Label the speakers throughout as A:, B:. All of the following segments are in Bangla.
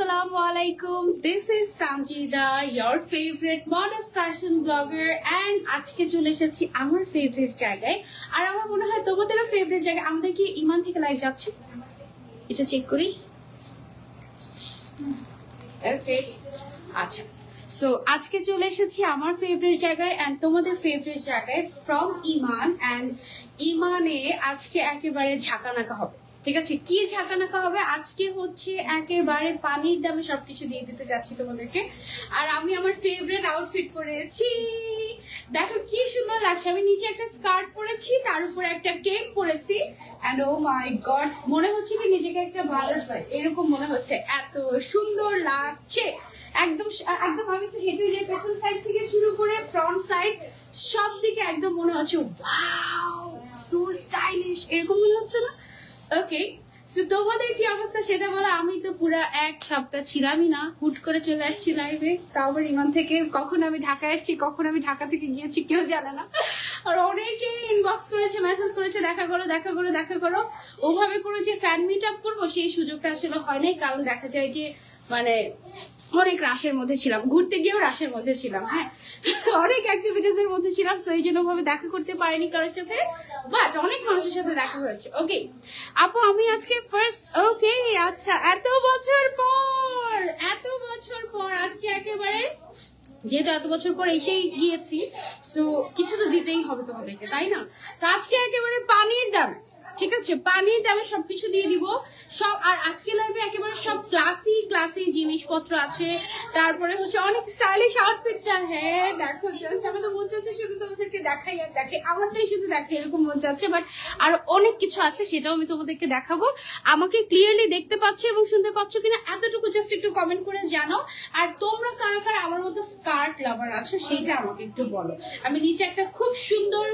A: Assalamualaikum. This is Sanjida, your favorite modest fashion blogger, and আজকে চলে এসেছি আমার ফেভারিট জায়গায়। আর আমার মনে হয় তোমাদেরও ফেভারিট জায়গা। আমাদের কি ইমান থেকে লাইভ যাচ্ছে? এটা চেক করি। ওকে, আচ্ছা। সো আজকে চলে এসেছি আমার ফেভারিট জায়গায় এন্ড তোমাদের ফেভারিট জায়গায় ফ্রম ইমান। এন্ড ইমানে আজকে একেবারে ঝাঁকানাকা হবে। ঠিক আছে, কি ঝাঁকানাকা হবে আজকে হচ্ছে একেবারে পানির দামে সবকিছু দিয়ে দিতে যাচ্ছি তোমাদেরকে। আর আমি আমার ফেভারিট আউটফিট পরেছি, দেখো কি সুন্দর লাগছে। আমি নিচে একটা স্কার্ট পরেছি, তার উপরে একটা কেক পরেছি এন্ড ও মাই গড, মনে হচ্ছে কি নিজেকে একটা বাটারফ্লাই এরকম মনে হচ্ছে, এত সুন্দর লাগছে। একদম একদম আমি তো হেঁটে যে পেছন সাইড থেকে শুরু করে ফ্রন্ট সাইড সব দিকে একদম মনে হচ্ছে ওয়াও সো স্টাইলিশ, এরকম মনে হচ্ছে না? ওকে, সো তোমাদের কি অবস্থা সেটা বলো। আমি তো পুরো এক সপ্তাহ ছিলামই না, হুট করে চলে আসছি লাইভে, তাও আবার ইমান থেকে। কখন আমি ঢাকায় আসছি, কখন আমি ঢাকা থেকে গিয়েছি কেউ জানে না। আর অনেকেই ইনবক্স করেছে, মেসেজ করেছে দেখা করো দেখা করো দেখা করো। ওভাবে করে যে ফ্যান মিট আপ করবো সেই সুযোগটা আসলে হয় নাই, কারণ দেখা যায় যে মানে অনেক রাশের মধ্যে ছিলাম, ঘুরতে গিয়েও রাশের মধ্যে ছিলাম, হ্যাঁ অনেক অ্যাক্টিভিটিস এর মধ্যে ছিলাম, সো এই জন্য ভাবে দেখা করতে পারিনি কারোর সাথে, বাট অনেক মানুষের সাথে দেখা হয়েছে। ওকে আপু, আমি আজকে ফার্স্ট, ওকে আচ্ছা, এত বছর পর আজকে একেবারে, যেহেতু এত বছর পর এসেই গিয়েছি, সো কিছু তো দিতেই হবে তোমাদেরকে, তাই না? তো আজকে একেবারে পানির দাম, ঠিক আছে, পানির দামে সবকিছু দিয়ে দিব সব। আর আজকে লাইভে একেবারে সব ক্লাসি জিনিসপত্র আছে, তারপরে হচ্ছে অনেক স্টাইলিশ আউটফিটটা। হ্যাঁ দেখো, জাস্ট আমার তো মন চাচ্ছে শুধু তোমাদেরকে দেখাই আর দেখাই, আমারটাই শুধু দেখাই এরকম মন চাচ্ছে, বাট আর অনেক কিছু আছে সেটাও আমি তোমাদেরকে দেখাবো। আমাকে ক্লিয়ারলি দেখতে পাচ্ছ এবং শুনতে পাচ্ছ কিনা এতটুকু জাস্ট একটু কমেন্ট করে জানো। আর তোমরা কারা কারা আমার মতো স্কার্ট লাভার আছো সেইটা আমাকে একটু বলো। আমি নিচে একটা খুব সুন্দর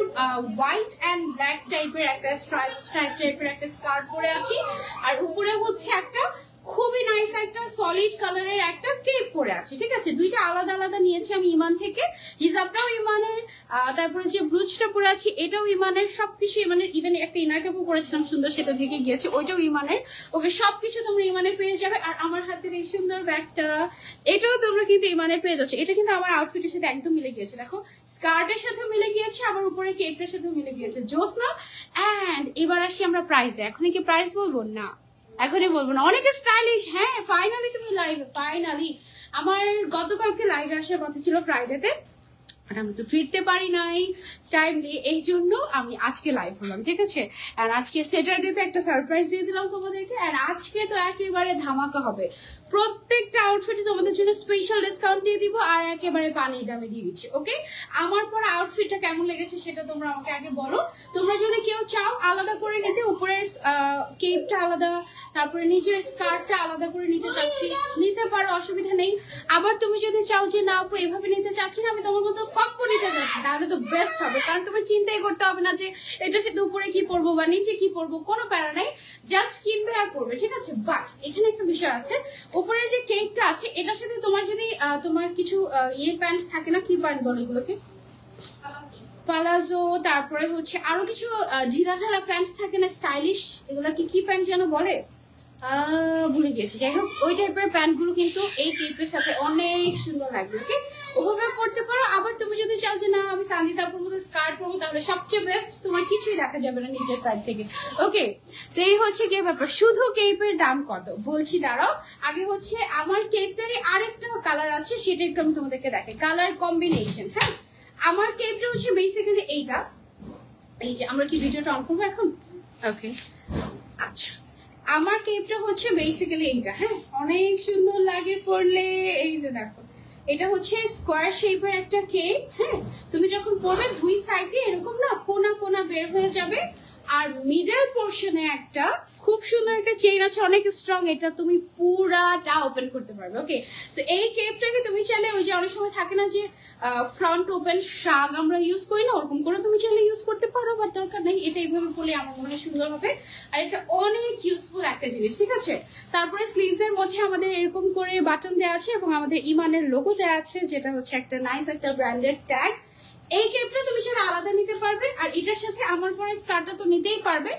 A: হোয়াইট অ্যান্ড ব্ল্যাক টাইপের একটা স্ট্রাইপ টাইপের একটা স্কার্ট পরে আছি, আর উপরে হচ্ছে একটা খুবই নাইস একটা সলিড কালারের একটা কেপ পরে আছে। ঠিক আছে, দুইটা আলাদা আলাদা নিয়েছি আমি ইমান থেকে। হিজাবটাও ইমানের, তারপরে যে ব্লুজটা পরে আছি এটাও ইমানের, সবকিছু ইমানের। ইভেন একটা ইনার কাপও পরেছিলাম সুন্দর, সেটা ঢেকে গিয়েছে, ওইটাও ইমানের। ওকে, সবকিছু তোমরা ইমানে পেয়ে যাবে। আর আমার হাতের এই সুন্দর ব্যাগটা, এটাও তোমরা কিন্তু ইমানে পেয়ে যাচ্ছ। এটা কিন্তু আমার আউটফিটের সাথে একদম মিলে গিয়েছে, দেখো স্কার্টের সাথে মিলে গিয়েছে, আবার উপরে কেপটার সাথে মিলে গিয়েছে, জোস না? এন্ড এবার আসি আমরা প্রাইসে। এখনই কি প্রাইস বলবো? না, এখনই বলবো না, অনেকে স্টাইলিশ। হ্যাঁ ফাইনালি তুমি লাইভ, ফাইনালি। আমার গতকালকে লাইভ আসার কথা ছিল ফ্রাইডেতে, আর আমি তো ফিরতে পারি নাই টাইমলি, এই জন্য আমি আজকে লাইভ হলাম। ঠিক আছে, আর আজকে স্যাটারডেতে একটা সারপ্রাইজ দিয়ে দিলাম তোমাদেরকে। আর আজকে তো একেবারে ধামাকা হবে, প্রত্যেকটা আউটফিটে তোমাদের জন্য স্পেশাল ডিসকাউন্ট দিয়ে দিব, আর একেবারে পানির দামে দিয়ে দিচ্ছি। ওকে, আমার পরে আউটফিটটা কেমন লেগেছে সেটা তোমরা আমাকে আগে বলো। তোমরা যদি কেউ চাও আলাদা করে নিতে, উপরের কেপটা আলাদা, তারপরে নিচের স্কার্টটা আলাদা করে নিতে চাচ্ছি, নিতে পারো, অসুবিধা নেই। আবার তুমি যদি চাও যে না আপু এভাবে নিতে চাচ্ছি না, আমি তোমার মতো কপ্পো নিতে চাচ্ছি, তাহলে তো বেস্ট হবে, কারণ তোমার চিন্তাই করতে হবে না যে এটা সাথে উপরে কি পরবো বা নিচে কি পরবো, কোনো প্যারা নাই, জাস্ট কিনবে আর পরবে। ঠিক আছে, বাট এখানে একটা বিষয় আছে, উপরের যে কেকটা আছে এটার সাথে তোমার যদি তোমার কিছু প্যান্ট থাকে না, কি প্যান্ট বলো এগুলোকে, পালাজো, তারপরে হচ্ছে আরো কিছু ঢিলা ঢালা প্যান্ট থাকে না স্টাইলিশ, এগুলাকে কি প্যান্ট যেন বলে, ভুলে গিয়েছি। যাই হোক, ওই টাইপের প্যান্ট গুলো কিন্তু এই কেপের সাথে অনেক সুন্দর লাগবে। ওকে, ওভাবে পড়তে পারো। আবার তুমি যদি চাও যে না আমি সানজিদা আপুর মতো স্কার্ট পরবো, তাহলে সবচেয়ে বেস্ট, তোমার কিছুই দেখা যাবে না নিচের সাইড থেকে। ওকে, সেই হচ্ছে যে ব্যাপার। শুধু কেপের দাম কত বলছি, দাঁড়াও। আগে হচ্ছে আমার কেপটারই আরেকটা কালার আছে, সেটা একটু আমি তোমাদেরকে দেখাই, কালার কম্বিনেশন। হ্যাঁ, আমার কেপটা হচ্ছে বেসিক্যালি এইটা, এই যে আমরা কি ভিডিওটা অন করবো এখন? ওকে, আচ্ছা, আমার কেপটা হচ্ছে বেসিক্যালি এইটা। হ্যাঁ, অনেক সুন্দর লাগে পরলে। এই যে দেখো, এটা হচ্ছে স্কোয়ার শেপের একটা কেপ। হ্যাঁ, তুমি যখন পরবে দুই সাইডে এরকম না কোনা কোনা বের হয়ে যাবে, আর মিডল পোর্শনে একটা খুব সুন্দর একটা চেইন আছে, অনেক স্ট্রং, এটা তুমি পুরাটা ওপেন করতে পারবে। ওকে, সো এই কেপটাকে তুমি চাইলে ওই যে অনেক সময় থাকে না যে ফ্রন্ট ওপেন শাগ আমরা ইউজ করি না, ওরকম করে তুমি চাইলে ইউজ করতে পারো, বাট দরকার নেই, এটা এইভাবে পরলে আমার মনে হয় সুন্দর হবে। আর এটা অনেক ইউজফুল একটা জিনিস। ঠিক আছে, তারপরে স্লিভস এর মধ্যে আমাদের এরকম করে বাটন দেওয়া আছে এবং আমাদের ইমানের লোগো দেওয়া আছে, যেটা হচ্ছে একটা নাইস একটা ব্র্যান্ডেড ট্যাগ। এই কেপটা তুমি সেটা আলাদা নিতে পারবে, আর এটার সাথে আমার পরে স্কার্টটা তো নিতেই পারবে।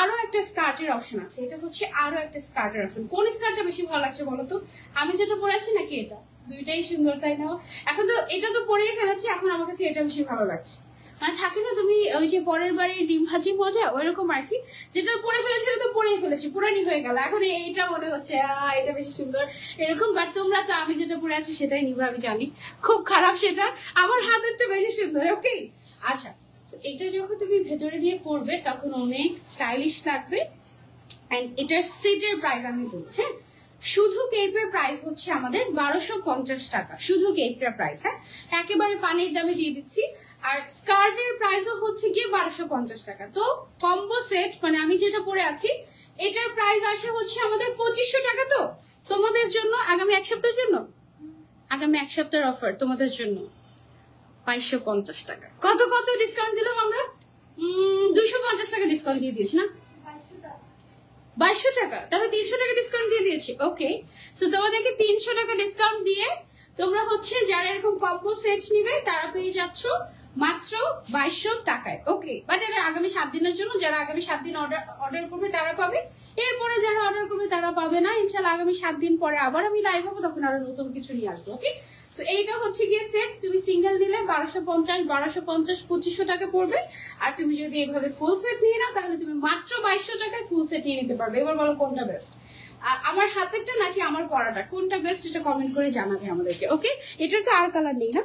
A: আরো একটা স্কার্টের অপশন আছে, এটা হচ্ছে আরো একটা স্কার্টের অপশন। কোন স্কার্টটা বেশি ভালো লাগছে বলো তো? আমি যেটা পরে আছি নাকি এটা? দুইটাই সুন্দর তাই না? এখন তো এটা তো পরেই ফেলেছি, এখন আমার কাছে এটা বেশি ভালো লাগছে। মানে থাকে না তুমি ওই যে পরের বাড়ির ডিম ভাজি মজা, ওইরকম আর কি। যেটা পরে ফেলেছি সেটা তো পরেই ফেলেছি, পুরানি হয়ে গেল, এখন এইটা মনে হচ্ছে এটা বেশি সুন্দর এরকম। বাট তোমরা তো আমি যেটা পরে আছি সেটাই নিবে, আমি জানি খুব খারাপ সেটা, আমার হাতেরটা বেশি সুন্দর। ওকে আচ্ছা, এটা যখন তুমি ভেতরে দিয়ে পরবে তখন অনেক স্টাইলিশ লাগবে। এন্ড এটার সেটের প্রাইস আমি বলবো, হ্যাঁ শুধু কেপের প্রাইস হচ্ছে আমাদের 1250 টাকা, শুধু কেপের প্রাইস। হ্যাঁ একেবারে পানির দামে দিয়ে দিচ্ছি। আর স্কার্টের প্রাইসও হচ্ছে গিয়ে 1250 টাকা। তো কম্বো সেট মানে আমি যেটা পরে আছি এটার প্রাইস আসে হচ্ছে আমাদের 2500 টাকা। তো তোমাদের জন্য আগামী এক সপ্তাহের জন্য, আগামী এক সপ্তাহের অফার তোমাদের জন্য 2250 টাকা। কত কত ডিসকাউন্ট দিলাম আমরা? 250 টাকা ডিসকাউন্ট দিয়ে দিয়েছি না? 2200 টাকা, তাহলে 300 টাকা ডিসকাউন্ট দিয়ে দিয়েছি। ওকে সো তোমাদেরকে 300 টাকা ডিসকাউন্ট দিয়ে তোমরা হচ্ছে যারা এরকম কম্বো সেট নিবে তারা পেয়ে যাচ্ছ মাত্র 2200 টাকায়। ওকে বাট এটা আগামী 7 দিনের জন্য, যারা আগামী 7 দিন অর্ডার করবে তারা পাবে, এরপরে যারা অর্ডার করবে তারা পাবে না। ইনশাআল্লাহ আগামী 7 দিন পরে আবার আমি লাইভ হবো, তখন আরো নতুন কিছু নিয়ে আসবো। ওকে সো এইটা হচ্ছে গিয়ে সেট, তুমি সিঙ্গেল নিলে 1250 2500 টাকা পড়বে। আর তুমি যদি এইভাবে ফুল সেট নিয়ে নাও তাহলে তুমি মাত্র 2200 টাকায় ফুল সেট নিয়ে নিতে পারবে। এবার বলো কোনটা বেস্ট, আমার হাতেরটা নাকি আমার পরাটা, কোনটা বেস্ট এটা কমেন্ট করে জানাবে আমাদেরকে। ওকে এটার তো আর কালার নেই না?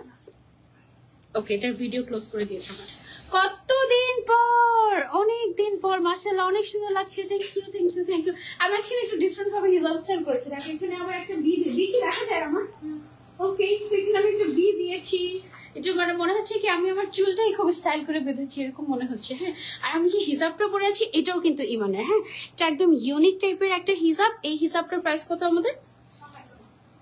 A: ওকে এটার ভিডিও ক্লোজ করে দিয়েছি আমরা। কতদিন পর, অনেক দিন পর, মাশাআল্লাহ অনেক সুন্দর লাগছে। Thank you thank you thank you. আমি আজকে একটু ডিফারেন্ট ভাবে হিজাব স্টাইল করেছি, দেখো এখানে আবার একটা বি কি দেখা যায় আমার? ওকে সেখানে আমি একটা বি দিয়েছি, এটা মানে মনে হচ্ছে কি আমি আমার চুলটাই খুব স্টাইল করে বেঁধেছি এরকম মনে হচ্ছে। হ্যাঁ আর আমি যে হিজাবটা পরে আছি এটাও কিন্তু ইমানের। হ্যাঁ এটা একদম ইউনিক টাইপের একটা হিজাব। এই হিজাবটার প্রাইস কত আমাদের?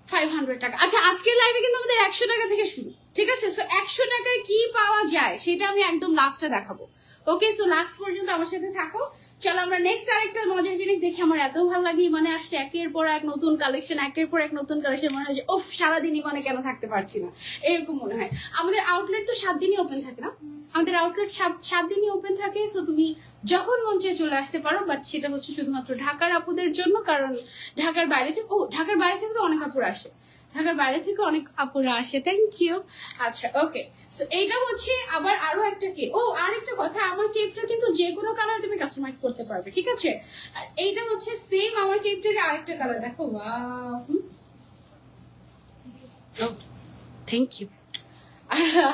A: 500 টাকা। আচ্ছা আজকের লাইভে কিন্তু আমাদের 100 টাকা থেকে শুরু, ঠিক আছে? সো 100 টাকায় কি পাওয়া যায় সেটা আমি একদম লাস্টে দেখাবো। ওকে সো লাস্ট পর্যন্ত আমার সাথে থাকো। চলো আমরা নেক্সট আরেকটা মজার জিনিস দেখি। আমার এত ভালো লাগে মানে আসলে একের পর এক নতুন কালেকশন, একের পর এক নতুন কালেকশন, মনে হয় যে ওফ সারাদিনই মানে কেন থাকতে পারছি না এরকম মনে হয়। আমাদের আউটলেট তো 7 দিনই ওপেন থাকে না, আমাদের আউটলেট 7 দিনই ওপেন থাকে। সো তুমি যখন মন চায় চলে আসতে পারো, বাট সেটা হচ্ছে শুধুমাত্র ঢাকার আপুদের জন্য, কারণ ঢাকার বাইরে থেকে ঢাকার বাইরে থেকে তো অনেক আপুরা আসে, ঢাকার বাইরে থেকে অনেক আপুরা আসে। Thank you. আচ্ছা ওকে সো এইটা হচ্ছে আবার আরো একটা কেপ। ও আরেকটা কথা, আমার কেপটা কিন্তু যে কোনো কালার তুমি কাস্টমাইজ করতে পারবে, ঠিক আছে? আর এইটা হচ্ছে সেম আমার কেপটার আরেকটা কালার, দেখো ওয়াও। Thank you.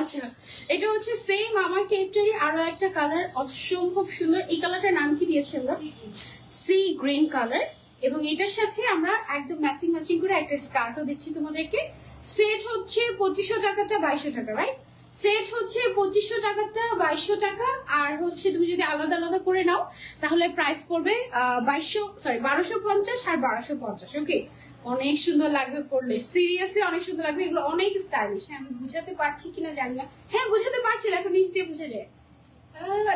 A: আচ্ছা এটা হচ্ছে সেম আমার কেপটারই আরো একটা কালার, অসম্ভব সুন্দর। এই কালারটার নাম কি দিয়েছি আমরা? Sea green colour. এবং এটার সাথে আমরা একদম ম্যাচিং ম্যাচিং করে একটা স্কার্টও দিচ্ছি তোমাদেরকে। সেট হচ্ছে 2500 টাকাটা 2200 টাকা, রাইট? সেট হচ্ছে 2500 টাকাটা 2200 টাকা। আর হচ্ছে তুমি যদি আলাদা আলাদা করে নাও তাহলে প্রাইস পড়বে 1250 আর 1250। ওকে অনেক সুন্দর লাগবে পড়লে, সিরিয়াসলি অনেক সুন্দর লাগবে। এগুলো অনেক স্টাইলিশ। হ্যাঁ আমি বুঝাতে পারছি কিনা জানি না, হ্যাঁ বুঝাতে পারছি না, এখন নিচ দিয়ে বুঝা যায়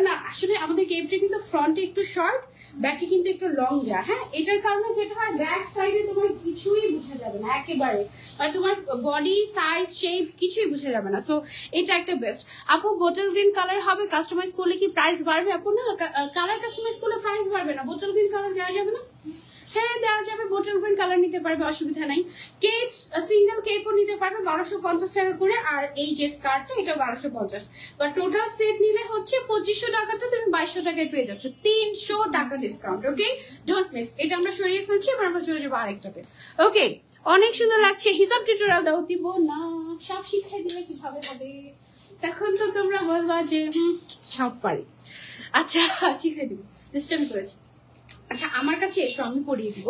A: না। আসলে আমাদের কেপটা কিন্তু ফ্রন্টে একটু শর্ট, ব্যাকে কিন্তু একটু লং যায়। হ্যাঁ এটার কারণে যেটা হয় ব্যাক সাইডে তোমার কিছুই বোঝা যাবে না একেবারে, মানে তোমার বডি সাইজ শেপ কিছুই বোঝা যাবে না। সো এটা একটা বেস্ট। আপু বোটল গ্রিন কালার হবে, কাস্টমাইজ করলে কি প্রাইস বাড়বে? আপু না, কালার কাস্টমাইজ করলে প্রাইস বাড়বে না, বোটল গ্রিন কালার দেওয়া যাবে না? হ্যাঁ দেওয়া যাবে, বোটল গ্রিন কালার নিতে পারবে, অসুবিধা নাই। কেপ সিঙ্গেল কেপও নিতে পারবে 1250 টাকা করে। আর এই যে স্কার্টটা এটা 1250, বা টোটাল সেট নিলে হচ্ছে 2500 টাকাটা তুমি 2200 টাকায় পেয়ে যাচ্ছ, 300 টাকা ডিসকাউন্ট। Okay don't miss. এটা আমরা সরিয়ে ফেলছি, এবার আমরা চলে যাবো আরেকটাতে। ওকে অনেক সুন্দর লাগছে। হিসাব টিউটোরিয়াল দাও দিব না, সব শিখাই দিলে কিভাবে হবে? তখন তো তোমরা বলবা যে সব পারি। আচ্ছা শিখাই দিব, সিস্টেম করেছি। আচ্ছা আমার কাছে এসো, আমি পড়িয়ে দিব।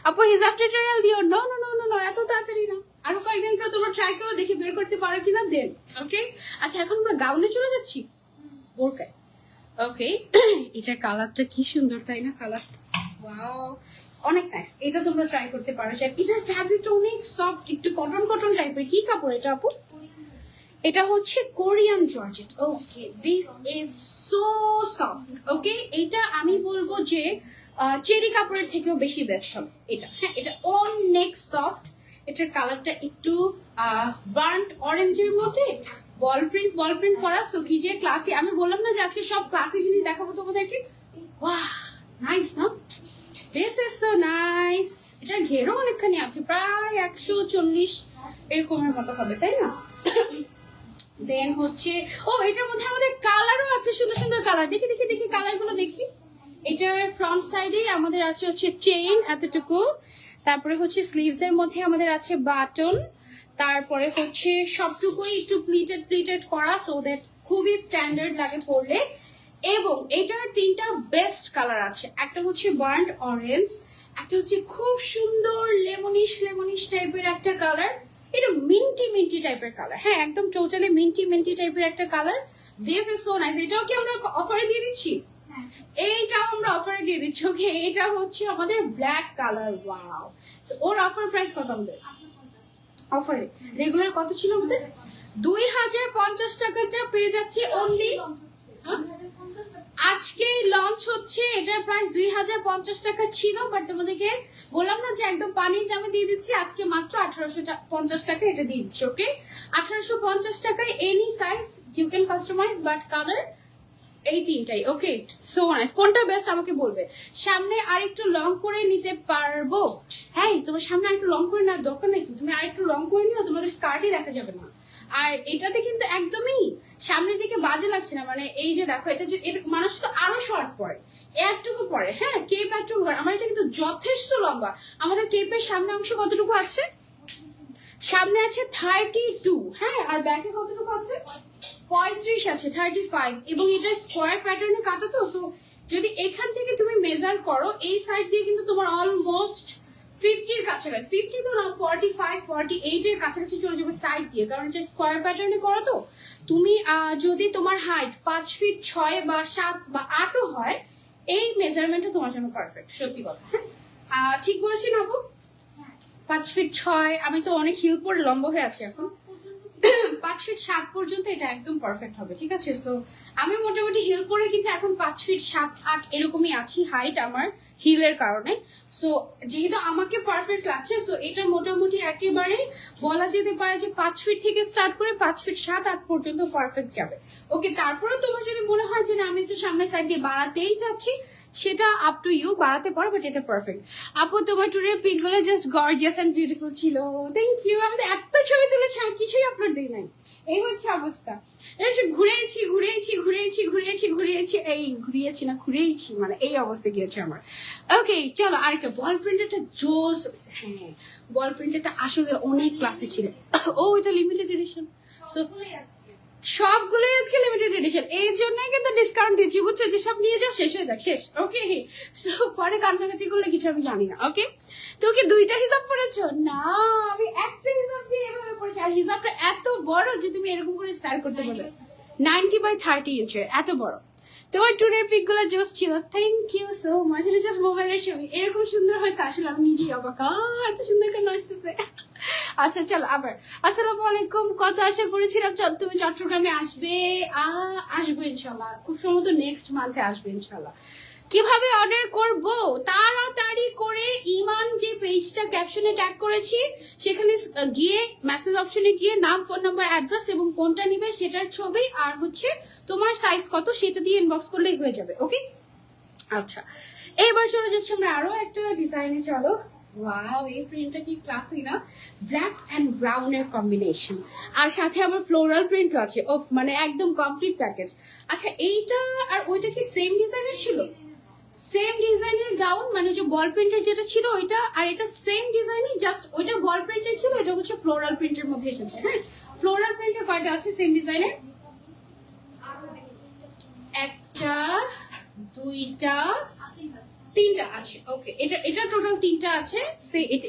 A: আপু হিজাব টিউটোরিয়াল দিও। No no no no no, এত তাড়াতাড়ি না, আরো কয়েকদিন পর তোমরা ট্রাই করো, দেখি বের করতে পারো কিনা, দেন। ওকে আচ্ছা এখন আমরা গাউনে চলে যাচ্ছি, বোরকায়। ওকে এটার কালারটা কি সুন্দর তাই না? কালার ওয়াও অনেক নাইস। এটা তোমরা ট্রাই করতে পারো। এটার ফ্যাব্রিকটা অনেক সফট, একটু কটন কটন টাইপের। কি কাপড় এটা আপু? এটা হচ্ছে Korean georgette. Okay this is so soft. Okay এটা আমি বলবো যে চেরি কাপড়ের থেকেও বেশি বেস্ট হবে এটা। হ্যাঁ এটা অনেক সফট। এটার কালারটা একটু বার্ন্ট অরেঞ্জের মধ্যে বল প্রিন্ট করা। সো কি যে ক্লাসি, আমি বললাম না যে আজকে সব ক্লাসি জিনিস দেখাবো তোমাদেরকে। ওয়াও নাইস না? This is so nice. এটার ঘেরও অনেকখানি আছে, প্রায় 140 এরকমের মতো হবে, তাই না? দেন হচ্ছে এটার মধ্যে আমাদের কালারও আছে, সুন্দর সুন্দর কালার। দেখি দেখি দেখি কালার গুলো দেখি। এটার ফ্রন্ট সাইডে আমাদের আছে হচ্ছে চেইন এতটুকু, তারপরে হচ্ছে স্লিভস এর মধ্যে আমাদের আছে বাটন, তারপরে হচ্ছে সবটুকুই একটু প্লিটেড করা, সো দ্যাট খুবই স্ট্যান্ডার্ড লাগে পরলে। এবং এটার 3টা বেস্ট কালার আছে, একটা হচ্ছে বার্ন্ট অরেঞ্জ, একটা হচ্ছে খুব সুন্দর লেমনিশ টাইপের একটা কালার, এটা মিন্টি টাইপের কালার। হ্যাঁ, একদম টোটালি মিন্টি টাইপের একটা colour. This is so nice. এটাও কি আমরা অফারে দিয়ে দিচ্ছি? এইটাও আমরা অফারে দিয়ে দিচ্ছি। ওকে, এটা হচ্ছে আমাদের ব্ল্যাক কালার। ওয়াও, ওর অফার প্রাইস কত আমাদের? অফারে রেগুলার কত ছিল আমাদের? 2050 টাকাটা পেয়ে যাচ্ছি অনলি। আজকে লঞ্চ হচ্ছে, এটার প্রাইস 2050 টাকা ছিল, বাট তোমাদেরকে বললাম না যে একদম পানির দামে দিয়ে দিচ্ছি। আজকে মাত্র 1850 টাকা এটা দিয়ে দিচ্ছি। ওকে, 1850 টাকায় any size you can customise, but colour এই 3টাই। Okay, so nice. কোনটা বেস্ট আমাকে বলবে। সামনে আরেকটু লং করে নিতে পারবো? হ্যাঁ, তোমার সামনে আরেকটু লং করে নেওয়ার দরকার নেই তো, তুমি আরেকটু লং করে নিও, তোমার স্কার্টই দেখা যাবে না। আর এটাতে কিন্তু একদমই সামনের দিকে বাজে লাগছে না, মানে এই যে দেখো, এটা যে মানুষ তো আরো শর্ট পরে, একটুকু পরে। হ্যাঁ, কেপ একটু পরে, আমার এটা কিন্তু যথেষ্ট লম্বা। আমাদের কেপের সামনে অংশ কতটুকু আছে? সামনে আছে 32। হ্যাঁ, আর ব্যাকে কতটুকু আছে? 35 আছে, 35। এবং এটা স্কোয়ার প্যাটার্নে কাটা তো, সো যদি এখান থেকে তুমি মেজার করো, এই সাইড দিয়ে কিন্তু তোমার অলমোস্ট 50-র কাছাকাছি, 50 তো না, 45 48 এর কাছাকাছি চলে যাবে সাইড দিয়ে, কারণ এটা স্কোয়ার প্যাটার্নে করো তো। তুমি যদি তোমার হাইট 5 ফিট 6 বা 7 বা 8ও হয়, এই মেজারমেন্টটা তোমার জন্য পারফেক্ট। সত্যি কথা, ঠিক বলেছি না আপু? 5 ফিট 6, আমি তো অনেক হিল পরে লম্বা হয়ে আছি এখন। 5 ফিট 7 পর্যন্ত এটা একদম পারফেক্ট হবে, ঠিক আছে? সো আমি মোটামুটি হিল পরে কিন্তু এখন 5 ফিট 7 8 এরকমই আছি হাইট আমার হিলের কারণে। সো যেহেতু আমাকে পারফেক্ট লাগছে, সো এটা মোটামুটি একেবারে বলা যেতে পারে যে 5 ফিট থেকে স্টার্ট করে 5 ফিট 7 8 পর্যন্ত পারফেক্ট যাবে। ওকে, তারপরে তোমার যদি মনে হয় যে না, আমি একটু সামনের সাইড দিয়ে বাড়াতেই চাচ্ছি, সেটা আপ টু ইউ, বাড়াতে পারো, বাট এটা পারফেক্ট। আপু, তোমার টুরের পিক গুলো জাস্ট গর্জিয়াস এন্ড বিউটিফুল ছিল। Thank you. আমাদের এত ছবি তুলেছি, আমি কিছুই আপলোড দিই নাই। এই হচ্ছে অবস্থা। ঘুরেছি, এই ঘুরিয়েছি মানে এই অবস্থা গিয়েছে আমার। ওকে, চলো আরেকটা বল প্রিন্টেরটা জোস। হ্যাঁ, বল প্রিন্টেরটা আসলে অনেক ক্লাসে ছিল। এটা লিমিটেড এডিশন, সবগুলোই আজকে লিমিটেড এডিশন, এই জন্যই কিন্তু ডিসকাউন্ট দিচ্ছি, বুঝছো? যে সব নিয়ে যাও, শেষ হয়ে যাক, শেষ। ওকে, পরে কান্নাকাটি করলে কিছু আমি জানি না। ওকে, তো কি 2টা হিসাব পড়েছো? না, আমি একটা হিসাব দিয়ে এভাবে পড়েছি, আর হিসাবটা এত বড় যে তুমি এরকম করে স্টাইল করতে পারবে। 90/30 ইঞ্চের, এত বড়। তোমার টুরের পিক গুলো জোস ছিল, থ্যাংক ইউ সো মাচ। এটা জাস্ট মোবাইলের ছবি, এরকম সুন্দর হয়েছে, আসলে আমি নিজেই অবাক, এত সুন্দর কেন আসতেছে। আচ্ছা, চলো আবার। আসসালামু আলাইকুম। কত আশা করেছিলাম তুমি চট্টগ্রামে আসবে। আসবো ইনশাল্লাহ, খুব সম্ভবত নেক্সট মান্থে আসবে ইনশাল্লাহ। কিভাবে অর্ডার করব? তাড়াতাড়ি করে ইমান যে পেজটা ক্যাপশনে ট্যাগ করেছি, সেখানে গিয়ে মেসেজ অপশনে গিয়ে নাম, ফোন নাম্বার, অ্যাড্রেস এবং কোনটা নিবে সেটার ছবি, আর হচ্ছে তোমার সাইজ কত সেটা দিয়ে ইনবক্স করলেই হয়ে যাবে। ওকে, আচ্ছা, এবার চলে যাচ্ছি আমরা আরো একটা ডিজাইনে। চলো, ওয়াও, এই প্রিন্টটা কি ক্লাসি না? ব্ল্যাক এন্ড ব্রাউন এর কম্বিনেশন, আর সাথে আবার ফ্লোরাল প্রিন্ট আছে। ওফ, মানে একদম কমপ্লিট প্যাকেজ। আচ্ছা, এইটা আর ওইটা কি সেম ডিজাইনের ছিল? সেম ডিজাইনের গাউন, মানে যে বল প্রিন্টের যেটা ছিল ওইটা, আর এটা সেম ডিজাইনই, জাস্ট ওইটা বল প্রিন্টের ছিল, এটা হচ্ছে ফ্লোরাল প্রিন্টের মধ্যে এসেছে। হ্যাঁ, ফ্লোরাল প্রিন্টের কয়টা আছে সেম ডিজাইনের? 1টা 2টা 3টা আছে। ওকে, এটা টোটাল 3টা আছে।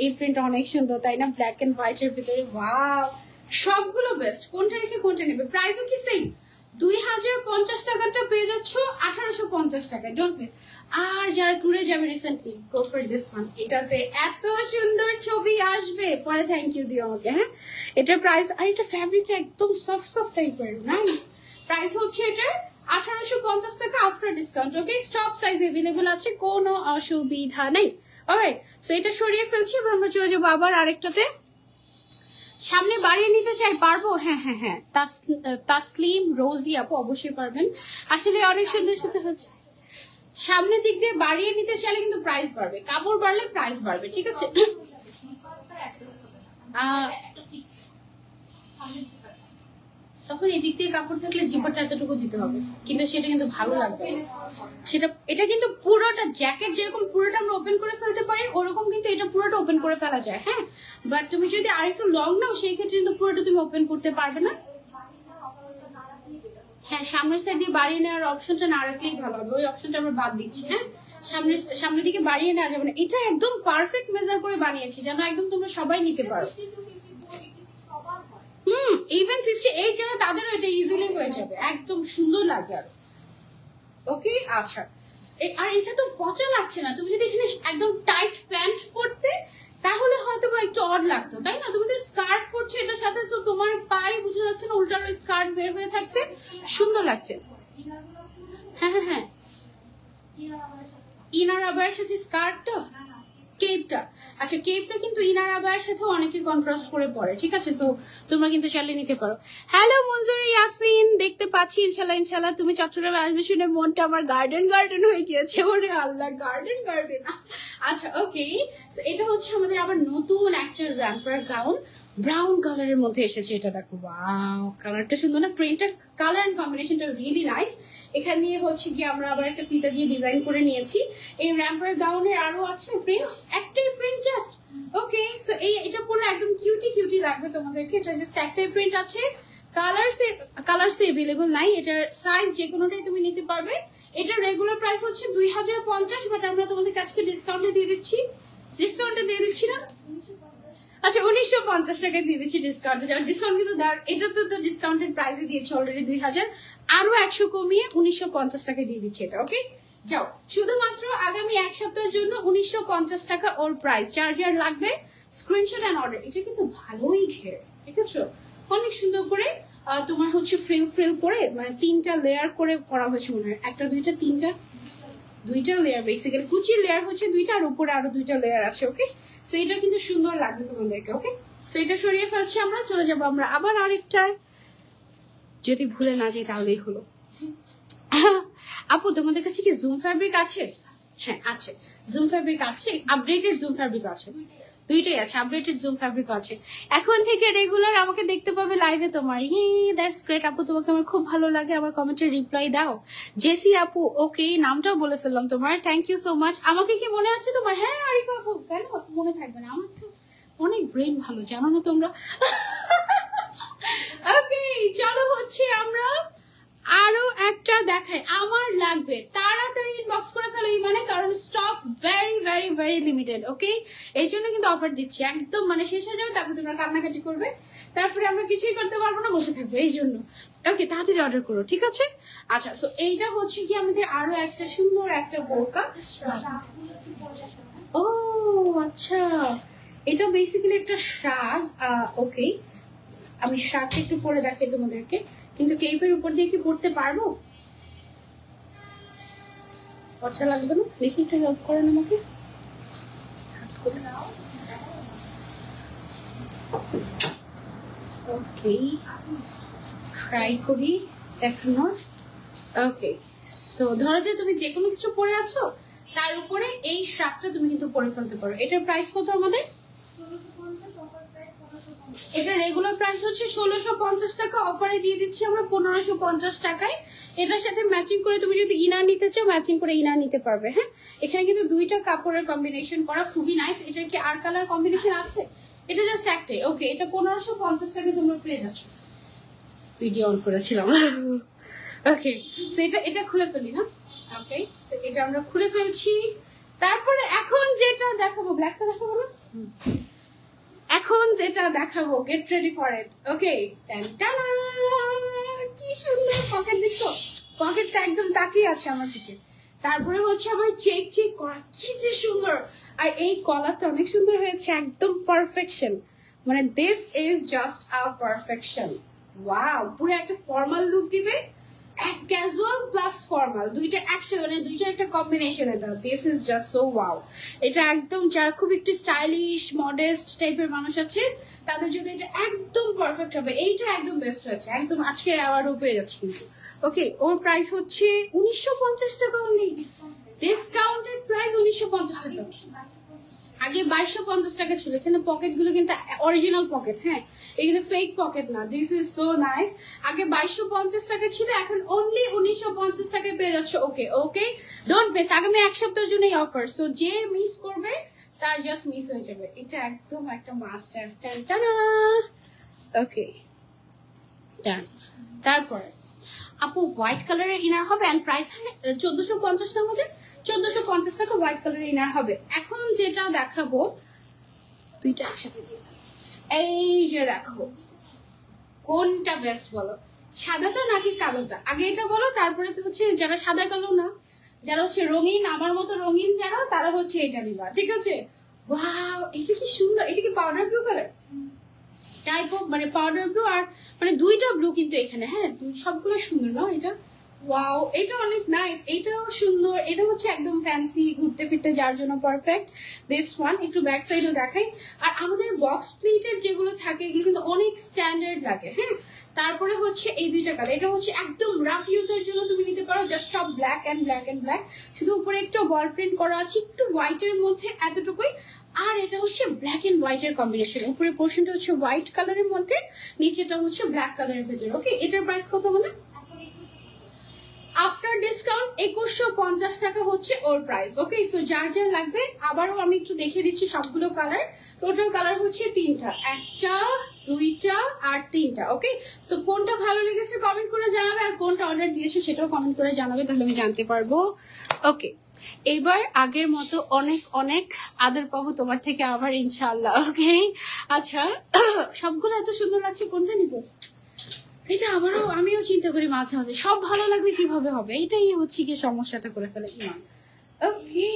A: এই প্রিন্টটা অনেক সুন্দর, তাই না? ব্ল্যাক এন্ড হোয়াইট এর ভিতরে, ওয়াও, সবগুলো বেস্ট। কোনটা রেখে কোনটা নেবে? প্রাইসও কি সেম? 2050 টাকাটা পেয়ে যাচ্ছ 1850 টাকায়, ডোন্ট মিস। আর যারা ট্যুরে যাবে recently, go for this one. এটাতে এত সুন্দর ছবি আসবে, পরে থ্যাংক ইউ দিও আমাকে। হ্যাঁ, এটার প্রাইস, আর এটা ফ্যাব্রিকটা একদম সফট টাইপের, নাইস। প্রাইস হচ্ছে এটা 1850 টাকা আফটার ডিসকাউন্ট। ওকে, সব সাইজ এভেলেবল আছে, কোনো অসুবিধা নেই। অলরাইট, সো এটা সরিয়ে ফেলছি, এবার আমরা চলে যাবো আবার আরেকটাতে। সামনে বাড়িয়ে নিতে চাই, পারবো? হ্যাঁ হ্যাঁ হ্যাঁ, তাসলিম রোজি আপু অবশ্যই পারবেন। আসলে অনেক সুন্দর সুন্দর হচ্ছে। সামনের দিক দিয়ে বাড়িয়ে নিতে চাইলে কিন্তু প্রাইস বাড়বে, কাপড় বাড়লে প্রাইস বাড়বে, ঠিক আছে? তখন এদিক দিয়ে কাপড় থাকলে জিপারটা এতটুকু দিতে হবে, কিন্তু সেটা কিন্তু ভালো লাগবে সেটা। এটা কিন্তু পুরোটা জ্যাকেট যেরকম পুরোটা আমরা ওপেন করে ফেলতে পারি, ওরকম কিন্তু এটা পুরোটা ওপেন করে ফেলা যায়। হ্যাঁ, বাট তুমি যদি আরেকটু লং নাও সেই ক্ষেত্রে কিন্তু পুরোটা তুমি ওপেন করতে পারবে না। হ্যাঁ, সামনের সাইড দিয়ে বাড়িয়ে নেওয়ার অপশনটা না রাখলেই ভালো হবে, ওই অপশনটা আমরা বাদ দিচ্ছি। হ্যাঁ, সামনের দিকে বাড়িয়ে নেওয়া যাবে না। এটা একদম পারফেক্ট মেজার করে বানিয়েছি যেন একদম তোমরা সবাই নিতে পারো। ইভেন 58 যারা তাদেরও এটা ইজিলি হয়ে যাবে, একদম সুন্দর লাগবে আর। ওকে, আচ্ছা। আর এটা তো পচা লাগছে না। তুমি যদি এখানে একদম টাইট প্যান্ট পরতে তাহলে হয়তো বা একটু অড লাগতো, তাই না? তুমি তো স্কার্ট পরছো এটার সাথে, তো তোমার পায়ে বোঝা যাচ্ছে না, উল্টার স্কার্ট বের হয়ে থাকছে, সুন্দর লাগছে। হ্যাঁ হ্যাঁ হ্যাঁ, ইনার আবায়ের সাথে স্কার্টটা, কেপটা, আচ্ছা কেপটা কিন্তু ইনার আবায়ের সাথে অনেকে কন্ট্রাস্ট করে পরে, ঠিক আছে? সো তোমরা কিন্তু চাইলে নিতে পারো। হ্যালো মঞ্জুরি ইয়াসমিন, দেখতে পাচ্ছি ইনশাল্লাহ ইনশাল্লাহ তুমি চট্টগ্রামে আসবে শুনে মনটা আমার গার্ডেন গার্ডেন হয়ে গিয়েছে। ওরে আল্লাহ, গার্ডেন গার্ডেন। আচ্ছা ওকে, এটা হচ্ছে আমাদের আবার নতুন একটা র্যাম্পার গাউন, ব্রাউন কালারের মধ্যে এসেছে। এটা দেখো, ওয়াও, কালারটা সুন্দর না? প্রিন্টের কালার এন্ড কম্বিনেশনটা রিয়েলি নাইস। এখান দিয়ে হচ্ছে কি আমরা আবার একটা ফিতা দিয়ে ডিজাইন করে নিয়েছি। এই র্যাম্পার গাউনের আরো আছে প্রিন্ট, একটাই প্রিন্ট জাস্ট। ওকে, সো এটা পুরো একদম কিউটি কিউটি লাগবে তোমাদেরকে। এটা জাস্ট একটাই প্রিন্ট আছে, কালার্স তো এভেলেবল নাই। এটার সাইজ যে কোনোটাই তুমি নিতে পারবে। এটার রেগুলার প্রাইস হচ্ছে 2050, বাট আমরা তোমাদের কাছে ডিসকাউন্টে দিয়ে দিচ্ছি। ডিসকাউন্টে দিয়ে দিচ্ছি না? আচ্ছা, 1950 টাকায় দিয়ে দিচ্ছি ডিসকাউন্টে। যারা ডিসকাউন্ট কিন্তু এটা তো ডিসকাউন্টেড প্রাইসে দিয়েছে অলরেডি 2000, আরো 100 কমিয়ে 1950 টাকায় দিয়ে দিচ্ছি এটা। ওকে, যাও, শুধুমাত্র আগামী এক সপ্তাহের জন্য 1950 টাকা ওর প্রাইস। যার যার লাগবে স্ক্রিনশট এন্ড অর্ডার। এটা কিন্তু ভালোই ঘের, ঠিক আছে? অনেক সুন্দর করে তোমার হচ্ছে ফ্রিল ফ্রিল করে, মানে 3টা লেয়ার করে করা হয়েছে মনে হয়, একটা দুইটা তিনটা, 2টা লেয়ার বেসিক্যালি। কুচির লেয়ার হচ্ছে 2টা, আর উপরে আরো 2টা লেয়ার আছে। ওকে, সো এটা কিন্তু সুন্দর লাগবে তোমাদেরকে। ওকে, সো এটা সরিয়ে ফেলছি আমরা, চলে যাবো আমরা আবার আরেকটা, যদি ভুলে না যাই তাহলেই হলো। আপু তোমাদের কাছে কি জুম ফ্যাব্রিক আছে? হ্যাঁ আছে, জুম ফ্যাব্রিক আছে, আপডেটেড জুম ফ্যাব্রিক আছে, দুইটাই আছে, আপডেটেড জুম ফ্যাব্রিক আছে। এখন থেকে রেগুলার আমাকে দেখতে পাবে লাইভে তোমার। দ্যাটস গ্রেট আপু, তোমাকে আমার খুব ভালো লাগে। আমার কমেন্টের রিপ্লাই দাও। জেসি আপু, ওকে, নামটাও বলে ফেললাম তোমার, থ্যাংক ইউ সো মাচ। আমাকে কি মনে আছে তোমার? হ্যাঁ আরিফা আপু, কেন মনে থাকবে না? আমার তো অনেক ব্রেন ভালো, জানো না তোমরা? ওকে, চলো হচ্ছে আমরা আরো একটা দেখাই। আমার লাগবে, তাড়াতাড়ি ইনবক্স করে ফেলো মানে, কারণ stock very very very limited. Okay, এই জন্য কিন্তু অফার দিচ্ছি, একদম মানে শেষ হয়ে যাবে, তারপরে তোমরা কান্নাকাটি করবে, তারপরে আমরা কিছুই করতে পারবো না, বসে থাকবো এই জন্য। ওকে, তাড়াতাড়ি অর্ডার করো, ঠিক আছে? আচ্ছা, সো এইটা হচ্ছে কি আমাদের আরো একটা সুন্দর একটা বোরকা। ও আচ্ছা, এটা বেসিক্যালি একটা শাগ। ওকে, আমি শাকটা একটু পরে দেখাই তোমাদেরকে, কিন্তু কেপের উপর দিয়ে কি পড়তে পারবো? আচ্ছা লাগবে না? দেখি একটু হেল্প করেন আমাকে। ওকে, ট্রাই করি দেখানোর। ওকে, সো ধরো যে তুমি যে কোনো কিছু পরে আছো, তার উপরে এই শাকটা তুমি কিন্তু পরে ফেলতে পারো। এটার প্রাইস কত আমাদের? এটা রেগুলার প্রাইস হচ্ছে 1650 টাকা, অফারে দিয়ে দিচ্ছি আমরা 1550 টাকায়। এটার সাথে ম্যাচিং করে তুমি যদি ইনার নিতে চাও, ম্যাচিং করে ইনার নিতে পারবে। হ্যাঁ, এখানে কিন্তু 2টা কাপড়ের কম্বিনেশন করা, খুবই নাইস। এটার কি আর কালার কম্বিনেশন আছে? এটা জাস্ট একটাই। ওকে, এটা 1550 টাকা তোমরা পেয়ে যাচ্ছ। ভিডিও অন করেছিলাম। ওকে, সো এটা খুলে ফেলি না? ওকে, সো এটা আমরা খুলে ফেলছি। তারপরে এখন যেটা দেখাবো, ব্ল্যাকটা দেখাবো না? এখন যেটা দেখাবো, গেট রেডি ফর ইট। ওকে, কি সুন্দর পকেট, দেখছো? পকেটটা একদম তাকিয়ে আছে আমার দিকে। তারপরে হচ্ছে আমার চেক চেক করা, কি যে সুন্দর। আর এই কলারটা অনেক সুন্দর হয়েছে, একদম পারফেকশন, মানে this is just a perfection. Wow, পুরো একটা ফর্মাল লুক দিবে, ক্যাজুয়াল প্লাস ফর্মাল, দুইটা একসাথে, মানে দুইটা একটা কম্বিনেশন। এটা this is just so wow. এটা একদম যারা খুব একটু স্টাইলিশ মডেস্ট টাইপের মানুষ আছে, তাদের জন্য এটা একদম পারফেক্ট হবে। এইটা একদম বেস্ট হয়েছে, একদম আজকের অ্যাওয়ার্ডও পেয়ে যাচ্ছে কিন্তু। ওকে, ওর প্রাইস হচ্ছে 1950 টাকা অনলি। ডিসকাউন্টেড প্রাইস 1950 টাকা। আগে 2250 টাকা ছিল। এখানে পকেট গুলো কিন্তু অরিজিনাল পকেট, হ্যাঁ এখানে ফেক পকেট না। This is so nice. আগে 2250 টাকা ছিল, এখন অনলি 1950 টাকায় পেয়ে যাচ্ছে। ওকে ওকে, ডোন্ট মিস। আগামী এক সপ্তাহের জন্য এই অফার, সো যে মিস করবে তার জাস্ট মিস হয়ে যাবে। এটা একদম একটা মাস্ট হ্যাভ। ওকে ডান। তারপরে আপু হোয়াইট কালারের ইনার হবে এন্ড প্রাইস 1450 টাকার মধ্যে 1450 টাকা হোয়াইট কালারের ইনার হবে। এখন যেটা দেখাবো দুইটা একসাথে দিয়ে, এই যে দেখাবো কোনটা বেস্ট বলো, সাদাটা নাকি কালোটা? আগে এটা বলো, তারপরে হচ্ছে যারা সাদা কালো না, যারা হচ্ছে রঙিন আমার মতো রঙিন যারা, তারা হচ্ছে এটা নিবা, ঠিক আছে? ওয়াও, এটা কি সুন্দর। এটা কি powder blue colour type of, মানে পাউডার ব্লু আর মানে দুইটা ব্লু কিন্তু এখানে, হ্যাঁ সবগুলো সুন্দর না? এটা ওয়াও, এটা অনেক নাইস, এটাও সুন্দর। এটা হচ্ছে একদম ফ্যান্সি ঘুরতে ফিরতে যার জন্য পারফেক্ট। দিস ওয়ান একটু ব্যাক সাইডও দেখাই। আর আমাদের বক্স প্লিটের যেগুলো থাকে এগুলো কিন্তু অনেক স্ট্যান্ডার্ড লাগে, হ্যাঁ। তারপরে হচ্ছে এই দুইটা কালার, এটা হচ্ছে একদম রাফ ইউজের জন্য তুমি নিতে পারো, জাস্ট সব ব্ল্যাক এন্ড ব্ল্যাক, শুধু উপরে একটু বল প্রিন্ট করা আছে একটু হোয়াইটের মধ্যে, এতটুকুই। আর এটা হচ্ছে ব্ল্যাক এন্ড হোয়াইট এর কম্বিনেশন, উপরের পোর্শনটা হচ্ছে হোয়াইট কালারের মধ্যে, নিচেটা হচ্ছে ব্ল্যাক কালারের ভেতরে। ওকে, এটার প্রাইস কত বলে? আফটার ডিসকাউন্ট 2150 টাকা হচ্ছে ওর প্রাইস। ওকে, সো যার যার লাগবে আবারও আমি একটু দেখিয়ে দিচ্ছি সবগুলো কালার। টোটাল কালার হচ্ছে তিনটা, একটা দুইটা আর তিনটা। ওকে, সো কোনটা ভালো লেগেছে কমেন্ট করে জানাবে, আর কোনটা অর্ডার দিয়েছো সেটাও কমেন্ট করে জানাবে, তাহলে আমি জানতে পারবো। ওকে, এবার আগের মতো অনেক অনেক আদর পাবো তোমার থেকে আবার ইনশাআল্লাহ। ওকে, আচ্ছা সবগুলো এত সুন্দর লাগছে, কোনটা নিবো? এটা আমিও চিন্তা করি মাঝে মাঝে, সব ভালো লাগবে কিভাবে হবে, এটাই হচ্ছে কি সমস্যাটা করে ফেলে ইমান। ওকে,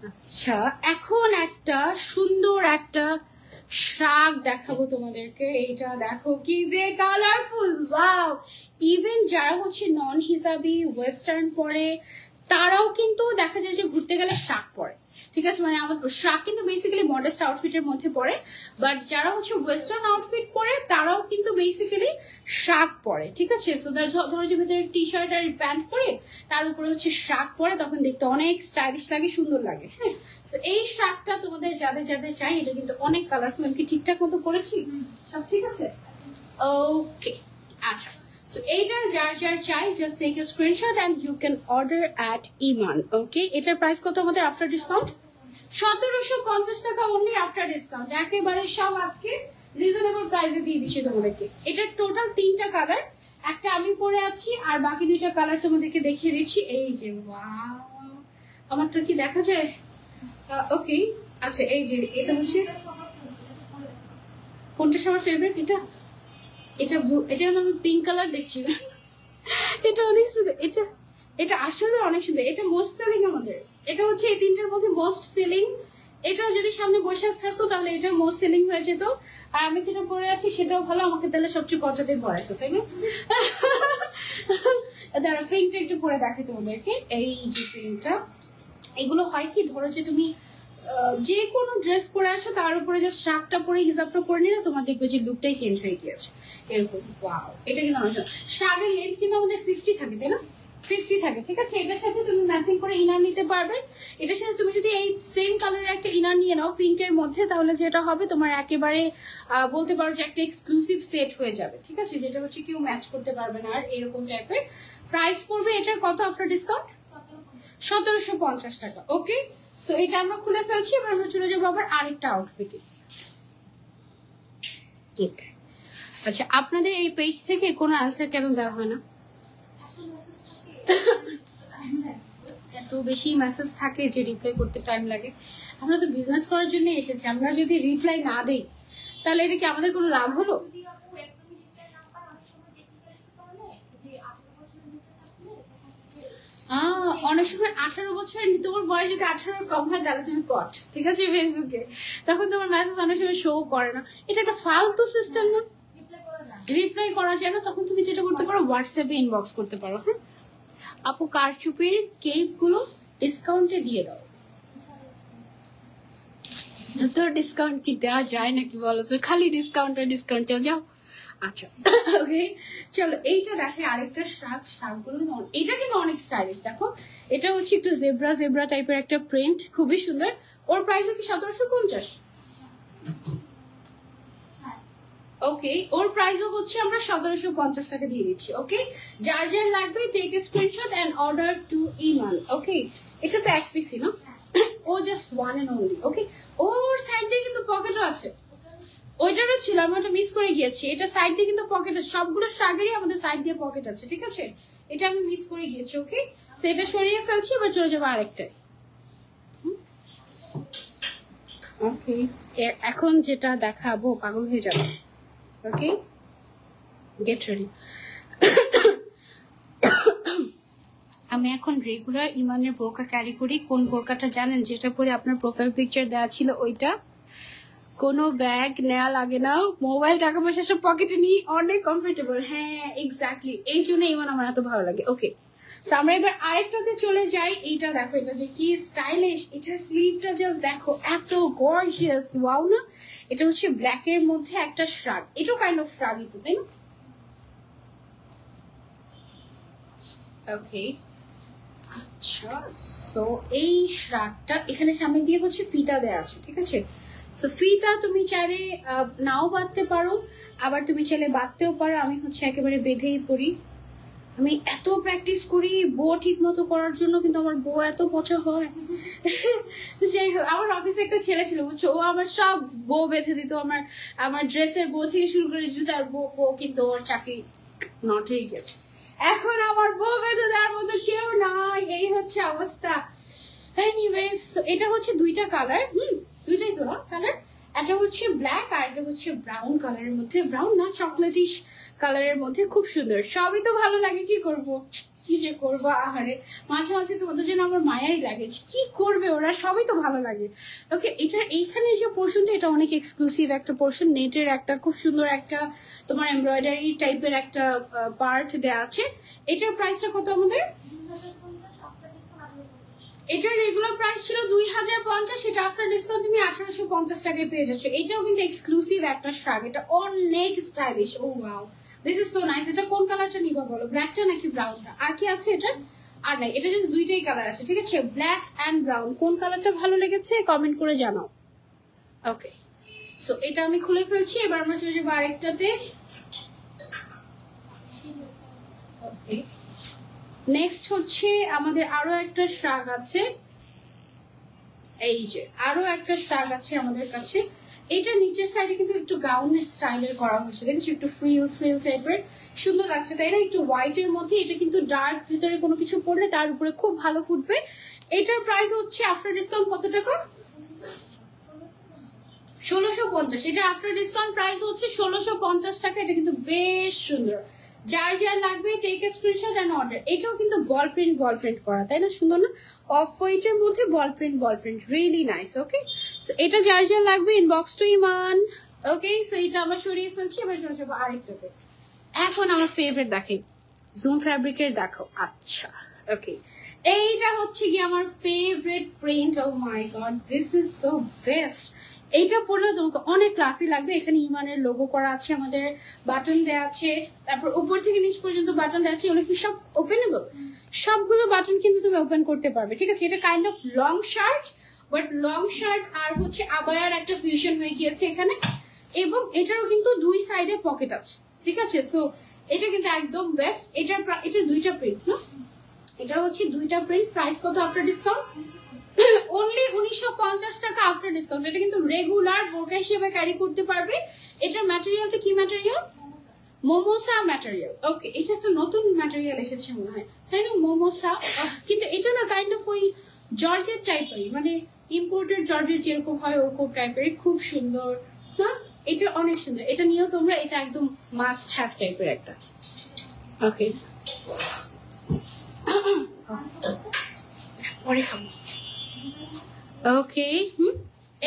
A: আচ্ছা এখন একটা সুন্দর একটা শাক দেখাবো তোমাদেরকে। এটা দেখো কি যে কালারফুল, ওয়াও। ইভেন যারা হচ্ছে নন হিসাবি ওয়েস্টার্ন পরে তারাও কিন্তু দেখা যায় যে ঘুরতে গেলে শাক পরে, ঠিক আছে? মানে আমাদের শাক কিন্তু বেসিক্যালি মডেস্ট আউটফিটের মধ্যে পড়ে, বাট যারা হচ্ছে ওয়েস্টার্ন আউটফিট পরে তারাও কিন্তু বেসিক্যালি শাক পরে, ঠিক আছে? সো ধরো যে ভিতরে টি শার্ট আর প্যান্ট পরে তার উপরে হচ্ছে শাক পরে, তখন দেখতে অনেক স্টাইলিশ লাগে, সুন্দর লাগে, হ্যাঁ। সো এই শাকটা তোমাদের যাদের যাদের চাই, এটা কিন্তু অনেক কালারফুল। আমি কি ঠিকঠাক মতো পরেছি? সব ঠিক আছে? ওকে, আচ্ছা। So এইটা যার যার চাই just take a screenshot and you can order at Iman. Okay, এটার প্রাইস কত আমাদের আফটার ডিসকাউন্ট? 1750 টাকা অনলি আফটার ডিসকাউন্ট। একেবারে সব আজকে রিজনেবল প্রাইসে দিয়ে দিচ্ছি তোমাদেরকে। এটার টোটাল তিনটা কালার, একটা আমি পরে আছি আর বাকি দুইটা কালার তোমাদেরকে দেখিয়ে দিচ্ছি। এই যে ওয়াও, আমারটা কি দেখা যায়? ওকে, আচ্ছা এই যে এটা হচ্ছে কোনটা সবার ফেভারিট? এটা এটা ব্লু, এটা আমি পিঙ্ক কালার দেখছি। এটা অনেক সুন্দর, এটা আসলে অনেক সুন্দর। এটা মোস্ট সেলিং আমাদের, এটা হচ্ছে এই তিনটার মধ্যে মোস্ট সেলিং। এটা যদি সামনে বৈশাখ থাকতো তাহলে এটা মোস্ট সেলিং হয়ে যেত। আর আমি যেটা পরে আছি সেটাও ভালো, আমাকে তাহলে সবচেয়ে পছন্দের পড়াইছো, তাই না? দাঁড়া, পিঙ্কটা একটু পরে দেখাই তোমাদেরকে। এই যে পিঙ্কটা, এগুলো হয় কি, ধরো যে তুমি যে কোনো ড্রেস পরে আসো তার উপরে জাস্ট শার্টটা পরে হিজাবটা পরে নিলে তোমার দেখবে যে লুকটাই চেঞ্জ হয়ে গিয়েছে এরকম। ওয়াও, এটা কিন্তু অনেক সুন্দর। শার্টের লেন্থ কিন্তু আমাদের 50 থাকে, তাই না? 50 থাকে, ঠিক আছে? এটার সাথে তুমি ম্যাচিং করে ইনার নিতে পারবে। এটার সাথে তুমি যদি এই সেম কালারের একটা ইনার নিয়ে নাও পিঙ্কের মধ্যে, তাহলে যেটা হবে তোমার একেবারে বলতে পারো যে একটা এক্সক্লুসিভ সেট হয়ে যাবে, ঠিক আছে? যেটা হচ্ছে কেউ ম্যাচ করতে পারবে না। আর এরকম টাইপের প্রাইস পড়বে এটার কত আফটার ডিসকাউন্ট? 1750 টাকা। ওকে, সো এটা আমরা খুলে ফেলছি। এবার আমরা চলে যাবো আবার আরেকটা আউটফিটে। আচ্ছা, আপনাদের এই পেজ থেকে কোনো আনসার কেন দেওয়া হয় না? এত বেশি মেসেজ থাকে যে রিপ্লাই করতে টাইম লাগে। আমরা তো বিজনেস করার জন্য এসেছি, আমরা যদি রিপ্লাই না দেই তাহলে এটা কি আমাদের কোনো লাভ হলো? অনেক সময় 18 বছর, তোমার বয়স যদি 18 কম হয় তাহলে তুমি কট, ঠিক আছে? ফেসবুকে তখন তোমার মেসেজ অনেক সময় শো করে না। এটা একটা ফালতু সিস্টেম না? রিপ্লাই করা যায় না, তখন তুমি যেটা করতে পারো হোয়াটসঅ্যাপে ইনবক্স করতে পারো। হ্যাঁ আপু, কারচুপির কেক গুলো ডিসকাউন্টে দিয়ে দাও। তো ডিসকাউন্ট কি দেওয়া যায় নাকি বলো তো? খালি ডিসকাউন্ট যাও। আচ্ছা ওকে, চলো এইটা দেখে আরেকটা শাক, শাকগুলো কিন্তু এটা কিন্তু অনেক স্টাইলিশ। দেখো এটা হচ্ছে একটু জেব্রা জেব্রা টাইপের একটা প্রিন্ট, খুবই সুন্দর। ওর প্রাইস কি 1750। ওকে, ওর প্রাইসও হচ্ছে আমরা 1750 টাকা দিয়ে দিচ্ছি। ওকে, যার যার লাগবে take a screenshot and order to Iman. Okay, এটা তো এক পিসই না, ও just one and only. Okay, ওর সাইড দিয়ে কিন্তু পকেটও আছে, ওইটারও ছিল, আমি ওটা মিস করে গিয়েছি। এটা সাইড দিয়ে কিন্তু পকেট আছে, সবগুলো শাগেরই আমাদের সাইড দিয়ে পকেট আছে, ঠিক আছে? এটা আমি মিস করে গিয়েছি। ওকে, সো এটা সরিয়ে ফেলছি, এবার চলে যাবো আরেকটায়। ওকে, এখন যেটা দেখাবো পাগল হয়ে যাবে। ওকে, গেট রেডি। আমি এখন রেগুলার ইমানের বোরকা ক্যারি করি। কোন বোরকাটা জানেন? যেটা পরে আপনার প্রোফাইল পিকচার দেওয়া ছিল ওইটা। কোনো ব্যাগ নেওয়া লাগে না, মোবাইল টাকা পয়সা সব পকেটে নিয়ে অনেক কমফোর্টেবল। হ্যাঁ এক্স্যাক্টলি, এই জন্য ইমান আমার এত ভালো লাগে। ওকে, সো আমরা এবার আরেকটাতে চলে যাই। এইটা দেখো, এটা যে কি স্টাইলিশ, এটার স্লিভটা জাস্ট দেখো এত গর্জিয়াস, ওয়াও না? এটা হচ্ছে ব্ল্যাক এর মধ্যে একটা শ্রাগ, এটাও কাইন্ড অফ শ্রাগই তো, তাই না? ওকে, আচ্ছা, সো এই শ্রাগটা এখানে সামনে দিয়ে হচ্ছে ফিতা দেওয়া আছে, ঠিক আছে? সো ফিতা তুমি চাইলে নাও বাঁধতে পারো, আবার তুমি চাইলে বাঁধতেও পারো। আমি হচ্ছে একেবারে বেঁধেই পড়ি, আমি এত প্র্যাকটিস করি বো ঠিক মতো করার জন্য, কিন্তু আমার বো এত পচা হয়। যাই হোক, আমার অফিসে একটা ছেলে ছিল বুঝছো, ও আমার সব বো বেঁধে দিত, আমার ড্রেসের বো থেকে শুরু করে জুতার বো, কিন্তু ওর চাকরি নট হয়ে গেছে। এখন আমার বো বেঁধে দেওয়ার মতো কেউ নাই, এই হচ্ছে অবস্থা। এনিওয়েজ, এটা হচ্ছে দুইটা কালার, দুইটাই তো না কালার, একটা হচ্ছে ব্ল্যাক আর একটা হচ্ছে ব্রাউন কালারের মধ্যে, ব্রাউন না চকলেটিশ কালারের মধ্যে, খুব সুন্দর। সবই তো ভালো লাগে, কি করব, কি যে করবো, আহারে মাঝে মাঝে তোমাদের জন্য আমার মায়াই লাগে, কি করবে ওরা, সবই তো ভালো লাগে। ওকে, এটার এইখানে যে পোর্শনটা, এটা অনেক এক্সক্লুসিভ একটা পোর্শন, নেটের একটা খুব সুন্দর একটা তোমার এমব্রয়ডারি টাইপের একটা পার্ট দেওয়া আছে। এটার প্রাইসটা কত আমাদের? এটার রেগুলার প্রাইস ছিল 2050, এটা আফটার ডিসকাউন্ট তুমি 1850 টাকায় পেয়ে যাচ্ছ। এটাও কিন্তু এক্সক্লুসিভ একটা শ্রাগ, এটা অনেক stylish. Oh wow, this is so nice. এটা কোন কালারটা নিবা বলো, ব্ল্যাকটা নাকি ব্রাউনটা? আর কি আছে এটা? আর নাই, এটা জাস্ট দুইটাই কালার আছে, ঠিক আছে? ব্ল্যাক এন্ড ব্রাউন, কোন কালারটা ভালো লেগেছে কমেন্ট করে জানাও। ওকে, সো এটা আমি খুলে ফেলছি, এবার আমরা চলে যাবো আরেকটাতে। ওকে, নেক্সট হচ্ছে আমাদের আরো একটা শ্রাগ আছে, এই যে আরো একটা শ্রাগ আছে আমাদের কাছে। এটা নিচের সাইডে কিন্তু একটু গাউনের স্টাইলের করা হয়েছে, দেখেছো? একটু ফ্রিল ফ্রিল টাইপের, সুন্দর লাগছে তাই না? একটু হোয়াইট এর মধ্যে, এটা কিন্তু ডার্ক ভিতরে কোনো কিছু পরলে তার উপরে খুব ভালো ফুটবে। এটার প্রাইস হচ্ছে আফটার ডিসকাউন্ট কত টাকা? 1650। এটা আফটার ডিসকাউন্ট প্রাইস হচ্ছে 1650 টাকা। এটা কিন্তু বেশ সুন্দর, যার যার লাগবে take a screenshot and order. এটাও কিন্তু বল প্রিন্ট করা, তাই না? সুন্দর না? অফ হোয়াইটের মধ্যে বল প্রিন্ট, রিয়েলি নাইস। ওকে, সো এটা যার যার লাগবে ইনবক্স টু ইমান। ওকে, সো এটা আমরা সরিয়ে ফেলছি, এবার চলে যাবো আরেকটাতে। এখন আমার ফেভারিট দেখে, জুম ফ্যাব্রিকের দেখো। আচ্ছা, ওকে, এইটা হচ্ছে কি আমার favourite print. Oh my god, this is so best. এইটা পরলে তোমাকে অনেক ক্লাসি লাগবে। এখানে ইমানের লোগো করা আছে, আমাদের বাটন দেওয়া আছে, তারপর উপর থেকে নিচ পর্যন্ত বাটন দেওয়া আছে। এগুলো কি সব ওপেনেবল? সবগুলো বাটন কিন্তু তুমি ওপেন করতে পারবে, ঠিক আছে? এটা kind of long shirt, but long shirt আর হচ্ছে আবায়ার একটা ফিউশন হয়ে গিয়েছে এখানে, এবং এটারও কিন্তু দুই সাইডে পকেট আছে, ঠিক আছে? সো এটা কিন্তু একদম বেস্ট। এটা দুইটা প্রিন্ট না, এটা হচ্ছে দুইটা প্রিন্ট। প্রাইস কত আফটার ডিসকাউন্ট? অনলি 1950 টাকা আফটার ডিসকাউন্ট। এটা কিন্তু রেগুলার বোরকা হিসেবে ক্যারি করতে পারবে। এটার ম্যাটেরিয়ালটা কি ম্যাটেরিয়াল? মোমোসা ম্যাটেরিয়াল। ওকে, এটা একটা নতুন ম্যাটেরিয়াল এসেছে মনে হয়, তাই না? মোমোসা, কিন্তু এটা না কাইন্ড অফ ওই জর্জেট টাইপের, মানে ইম্পোর্টেড জর্জেট যেরকম হয় ওরকম টাইপের, খুব সুন্দর না? এটা অনেক সুন্দর, এটা নিয়েও তোমরা, এটা একদম মাস্ট হ্যাভ টাইপের একটা। ওকে, পরে খাবো। ওকে,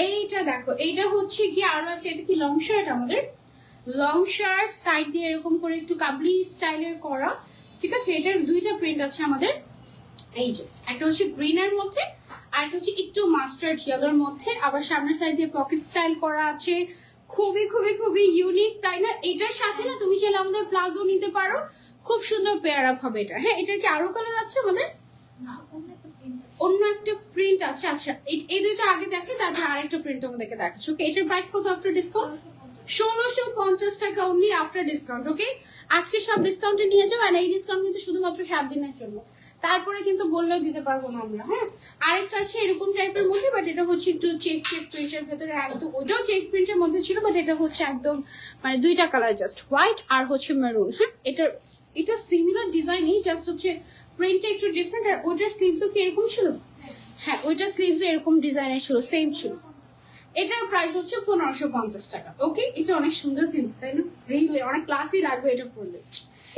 A: এইটা দেখো, এইটা হচ্ছে কি আরো একটা, এটা কি লং শার্ট? আমাদের লং শার্ট, সাইড দিয়ে এরকম করে একটু কাবলি স্টাইলের করা, ঠিক আছে? এটার দুইটা প্রিন্ট আছে আমাদের, এই যে একটা হচ্ছে গ্রিন এর মধ্যে আর একটা হচ্ছে একটু মাস্টার্ড ইয়েলোর মধ্যে, আবার সামনের সাইড দিয়ে পকেট স্টাইল করা আছে, খুবই খুবই খুবই ইউনিক, তাই না? এটার সাথে না তুমি চাইলে আমাদের প্লাজো নিতে পারো, খুব সুন্দর পেয়ার আপ হবে এটা। হ্যাঁ, এটার কি আরো কালার আছে আমাদের? অন্য একটা প্রিন্ট আছে। আচ্ছা, এই দুইটা আগে দেখে, তারপর আরেকটা প্রিন্ট তোমাদেরকে দেখাচ্ছি। ওকে, এটার প্রাইস কত আফটার ডিসকাউন্ট? 1650 টাকা অনলি আফটার ডিসকাউন্ট। ওকে, আজকে সব ডিসকাউন্টে নিয়ে যাও, আর এই ডিসকাউন্ট কিন্তু শুধুমাত্র 7 দিনের জন্য, তারপরে কিন্তু বললেও দিতে পারবো না আমরা। হ্যাঁ, আরেকটা আছে এরকম টাইপের মধ্যে, বাট এটা হচ্ছে একটু চেক প্রিন্টের ভেতরে, একদম ওইটাও চেক প্রিন্টের মধ্যে ছিল, বাট এটা হচ্ছে একদম মানে দুইটা কালার, জাস্ট হোয়াইট আর হচ্ছে মেরুন। হ্যাঁ, এটা সিমিলার ডিজাইনই, জাস্ট হচ্ছে প্রিন্টটা একটু ডিফারেন্ট। আর ওইটার স্লিভসও কি এরকম ছিল? হ্যাঁ, ওইটার স্লিভসও এরকম ডিজাইনের ছিল, সেম ছিল। এটার প্রাইস হচ্ছে 1550 টাকা। ওকে, এটা অনেক সুন্দর কিন্তু, তাই না? রিয়েলি অনেক ক্লাসি লাগবে এটা পরলে।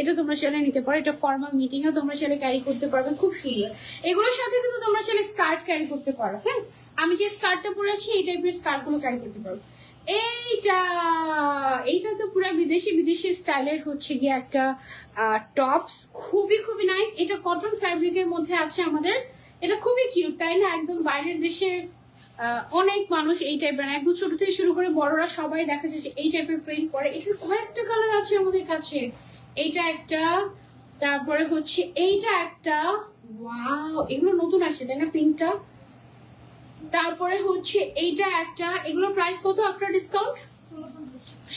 A: এটা তোমরা চাইলে নিতে পারো, এটা ফর্মাল মিটিং এও তোমরা চাইলে ক্যারি করতে পারবে, খুব সুন্দর। এগুলোর সাথে কিন্তু তোমরা চাইলে স্কার্ট ক্যারি করতে পারো। হ্যাঁ, আমি যে স্কার্টটা পরেছি এই টাইপের স্কার্ট গুলো ক্যারি করতে পারো। এইটা তো পুরো বিদেশি স্টাইলের হচ্ছে গিয়ে একটা টপস, খুবই খুবই নাইস। এটা কটন ফ্যাব্রিকের মধ্যে আছে আমাদের, এটা খুবই কিউট, তাই না? একদম বাইরের দেশের অনেক মানুষ এই টাইপের, একদম ছোট থেকে শুরু করে বড়রা সবাই দেখা যাচ্ছে এই টাইপের প্রিন্ট করে। এটার কয়েকটা কালার আছে আমাদের কাছে। এইটা একটা, তারপরে হচ্ছে এইটা একটা, ওয়াও এগুলো নতুন আসছে, তাই না? পিঙ্কটা, তারপরে হচ্ছে এইটা একটা। এগুলোর প্রাইস কত আফটার ডিসকাউন্ট?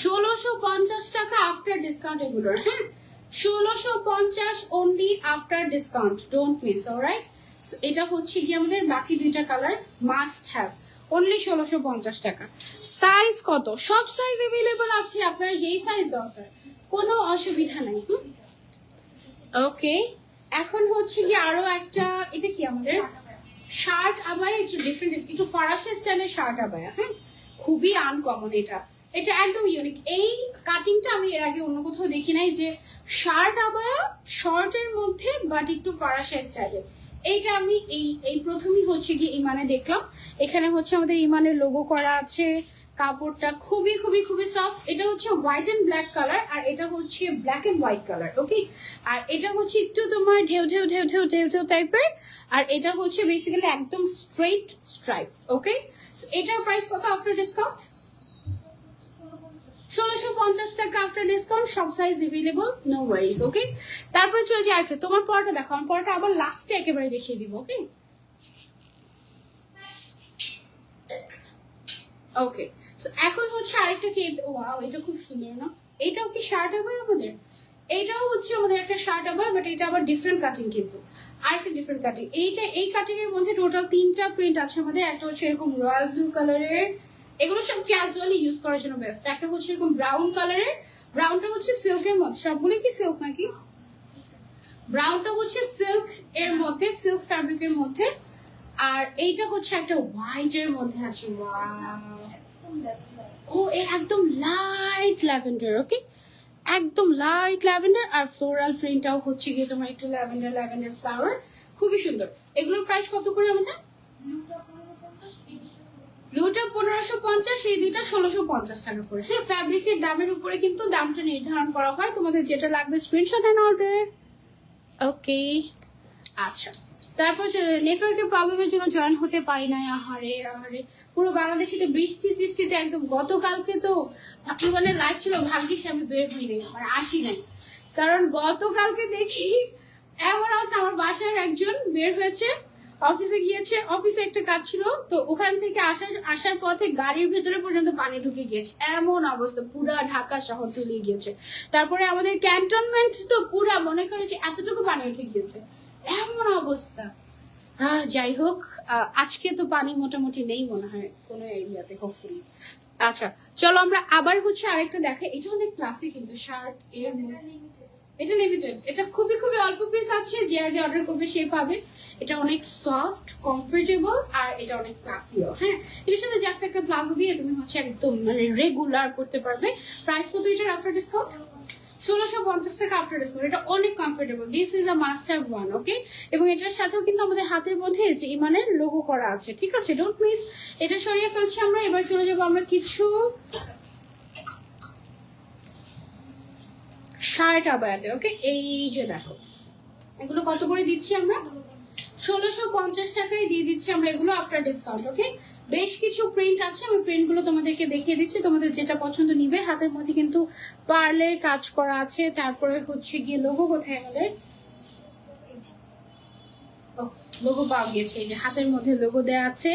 A: 1650 টাকা আফটার ডিসকাউন্ট এগুলোর। হ্যাঁ, 1650 only after discount, don't miss. Alright, এটা হচ্ছে কি আমাদের বাকি দুইটা কালার মাস্ট হ্যাভ, অনলি 1650 টাকা। সাইজ কত? সব সাইজ अवेलेबल আছে, আপনার যেই সাইজ দরকার, কোনো অসুবিধা নাই। ওকে, এখন হচ্ছে কি আরো একটা, এটা কি আমাদের শার্ট আবায়া, একটু ডিফারেন্ট, একটু ফরাসি স্টাইলের শার্ট আবায়া। হ্যাঁ, খুবই আনকমন এটা, এটা একদম ইউনিক। এই কাটিংটা আমি এর আগে অন্য কোথাও দেখি নাই, যে শার্ট আবায়া শর্টের মধ্যে বাট একটু ফরাসি স্টাইলের। এইটা আমি এই প্রথমই হচ্ছে কি ইমানে দেখলাম। এখানে হচ্ছে আমাদের ইমানের লোগো করা আছে, কাপড়টা খুবই খুবই খুবই সফট। এটা হচ্ছে হোয়াইট এন্ড ব্ল্যাক কালার, আর এটা হচ্ছে ব্ল্যাক এন্ড হোয়াইট কালার। ওকে, আর এটা হচ্ছে একটু তোমার ঢেউ ঢেউ ঢেউ ঢেউ ঢেউ ঢেউ টাইপের, আর এটা হচ্ছে বেসিক্যালি একদম স্ট্রেট স্ট্রাইপ। ওকে, এটার প্রাইস কত আফটার ডিসকাউন্ট? 1650 টাকা আফটার ডিসকাউন্ট, সব সাইজ अवेलेबल, নো ওয়ারিজ। ওকে, তারপরে চলে যাই আরেকটা। তোমার পরটা দেখো, আমার পরটা আবার লাস্টে একেবারে দেখিয়ে দিব। ওকে ওকে, সো এখন হচ্ছে আরেকটা কি, ওয়াও এটা খুব সুন্দর না? এটাও কি শার্ট হবে আমাদের? এইটাও হচ্ছে আমাদের একটা শার্ট হবে, বাট এটা আবার ডিফারেন্ট কাটিং, কিন্তু আরেকটা ডিফারেন্ট কাটিং। এই কাটিং এর মধ্যে টোটাল 3টা প্রিন্ট আছে আমাদের। একটা হচ্ছে এরকম রয়্যাল ব্লু কালারের, এগুলো সব ক্যাজুয়ালি ইউজ করার জন্য বেস্ট। একটা হচ্ছে এরকম ব্রাউন কালারের, ব্রাউনটা হচ্ছে সিল্কের মধ্যে, সবগুলো কি সিল্ক নাকি? ব্রাউনটা হচ্ছে সিল্ক এর মধ্যে, সিল্ক ফ্যাব্রিকের মধ্যে। আর এইটা হচ্ছে একটা হোয়াইট এর মধ্যে আছে, ও একদম লাইট ল্যাভেন্ডার। ওকে, একদম লাইট ল্যাভেন্ডার, আর ফ্লোরাল প্রিন্টটাও হচ্ছে গিয়ে তোমার একটু ল্যাভেন্ডার ল্যাভেন্ডার ফ্লাওয়ার, খুবই সুন্দর। এগুলোর প্রাইস কত করে আমাদের? ব্লুটা 1550, এই দুইটা 1650 টাকা করে। হ্যাঁ, ফ্যাব্রিকের দামের উপরে কিন্তু দামটা নির্ধারণ করা হয়। তোমাদের যেটা লাগবে স্ক্রিনশট এন্ড অর্ডার। ওকে, আচ্ছা, তারপর নেটওয়ার্কের প্রবলেমের জন্য জয়েন হতে পারি না। আহারে আহারে, পুরো বাংলাদেশে তো বৃষ্টিতে একদম। গতকালকে তো মানে লাইভ ছিল, ভাগ্যিস আমি বের হই নাই, মানে আসি নাই, কারণ গতকালকে দেখি এমন অবস্থা, আমার বাসার একজন বের হয়েছে, অফিসে গিয়েছে, অফিসে একটা কাজ ছিল, তো ওখান থেকে আসার পথে গাড়ির ভেতরে পর্যন্ত পানি ঢুকে গিয়েছে, এমন অবস্থা, পুরা ঢাকা শহর তলিয়ে গিয়েছে। তারপরে আমাদের ক্যান্টনমেন্ট তো পুরা মনে করে যে এতটুকু পানি উঠে গিয়েছে, এমন অবস্থা। যাই হোক, আজকে তো পানি মোটামুটি নেই মনে হয় কোনো এরিয়াতে, হোপফুলি। আচ্ছা, চলো আমরা আবার হচ্ছে আরেকটা দেখাই। এটা অনেক ক্লাসিক কিন্তু শার্ট এর মধ্যে, এটা লিমিটেড, এটা খুবই খুবই অল্প পিস আছে, যে আগে অর্ডার করবে সে পাবে। এটা অনেক সফট, কমফোর্টেবল, আর এটা অনেক ক্লাসিও। হ্যাঁ, এর সাথে জাস্ট একটা প্লাজো দিয়ে তুমি হচ্ছে একদম মানে রেগুলার করতে পারবে। প্রাইস কত এটার আফটার ডিসকাউন্ট? 1650 টাকা আফটার ডিসকাউন্ট। এটা অনেক comfortable, this is a must have one. Okay, এবং এটার সাথেও কিন্তু আমাদের হাতের মধ্যে যে ইমানের লোগো করা আছে, ঠিক আছে, ডোন্ট মিস। এটা সরিয়ে ফেলছি আমরা, এবার চলে যাবো আমরা কিছু শার্ট আবায়াতে। ওকে, এই যে দেখো, এগুলো কত করে দিচ্ছি আমরা? 1650 টাকায় দিয়ে দিচ্ছি আমরা এগুলো আফটার ডিসকাউন্ট। ওকে, বেশ কিছু প্রিন্ট আছে, আমি প্রিন্ট গুলো তোমাদেরকে দেখিয়ে দিচ্ছি, তোমাদের যেটা পছন্দ নিবে। হাতের মধ্যে কিন্তু পার্লের কাজ করা আছে, তারপরে হচ্ছে গিয়ে লোগো কোথায় আমাদের লোগো পাওয়া গেছে, এই যে হাতের মধ্যে লোগো দেওয়া আছে,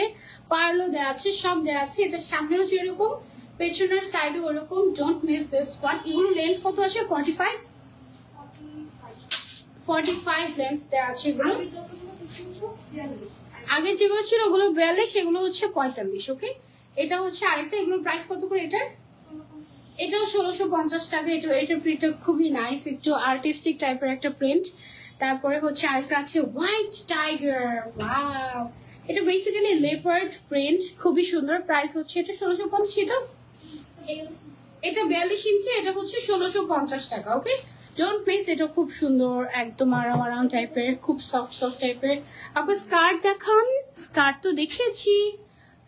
A: পার্লও দেওয়া আছে, সব দেওয়া আছে। এটার সামনে হচ্ছে এরকম, পেছনের সাইডও এরকম। Don't miss this one. এগুলো লেন্থ কত আছে? 45 লেন্থ দেওয়া আছে এগুলো। আগের যেগুলো ছিল ওগুলো 42, সেগুলো হচ্ছে 45। ওকে, এটা হচ্ছে আরেকটা। এগুলোর প্রাইস কত করে? এটাও 1650 টাকা। এটার প্রিন্টটা খুবই নাইস, একটু আর্টিস্টিক টাইপের একটা প্রিন্ট। তারপরে হচ্ছে আরেকটা আছে হোয়াইট টাইগার। ওয়াও, এটা বেসিক্যালি লেপার্ড প্রিন্ট, খুবই সুন্দর। প্রাইস হচ্ছে এটা 1650। এটা 42 ইঞ্চি, এটা হচ্ছে 1650 টাকা। ওকে, ডোন্ট মিস। এটা খুব সুন্দর, একদম আরাম আরাম টাইপের, খুব সফট সফট টাইপের। আপনার স্কার্ট দেখান। স্কার্ট তো দেখেছি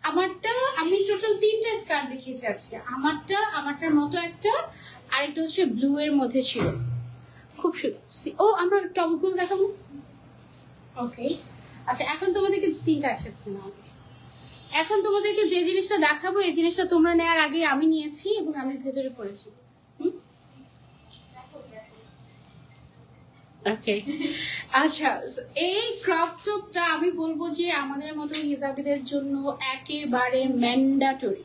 A: আমারটা, আমি টোটাল 3টা স্কার্ট দেখিয়েছি আজকে। আমারটার মতো একটা, আরেকটা হচ্ছে ব্লু এর মধ্যে ছিল, খুব সুন্দর। ও, আমরা টপগুলো দেখাবো। ওকে, আচ্ছা, এখন তোমাদেরকে 3টা একসাথে নাও। এখন তোমাদেরকে যে জিনিসটা দেখাবো, এই জিনিসটা তোমরা নেওয়ার আগে আমি নিয়েছি এবং আমি ভেতরে পড়েছি। ওকে, আচ্ছা, এই ক্রপ টপটা আমি বলবো যে আমাদের মতো হিজাবিদের জন্য একেবারে ম্যান্ডাটরি।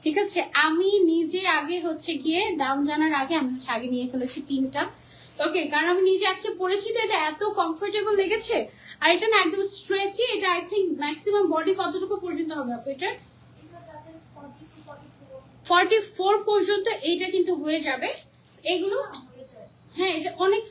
A: ঠিক আছে, আমি নিজে আগে হচ্ছে গিয়ে দাম জানার আগে আমি হচ্ছে আগে নিয়ে ফেলেছি 3টা। ওকে, কারণ আমি নিজে আজকে পরেছি তো, এটা এত কমফোর্টেবল লেগেছে। আর এটা না একদম স্ট্রেচি। এটা আই থিঙ্ক ম্যাক্সিমাম বডি কতটুকু পর্যন্ত হবে আপু? এটা 44 পর্যন্ত এটা কিন্তু হয়ে যাবে এগুলো। হ্যাঁ, এটা অনেক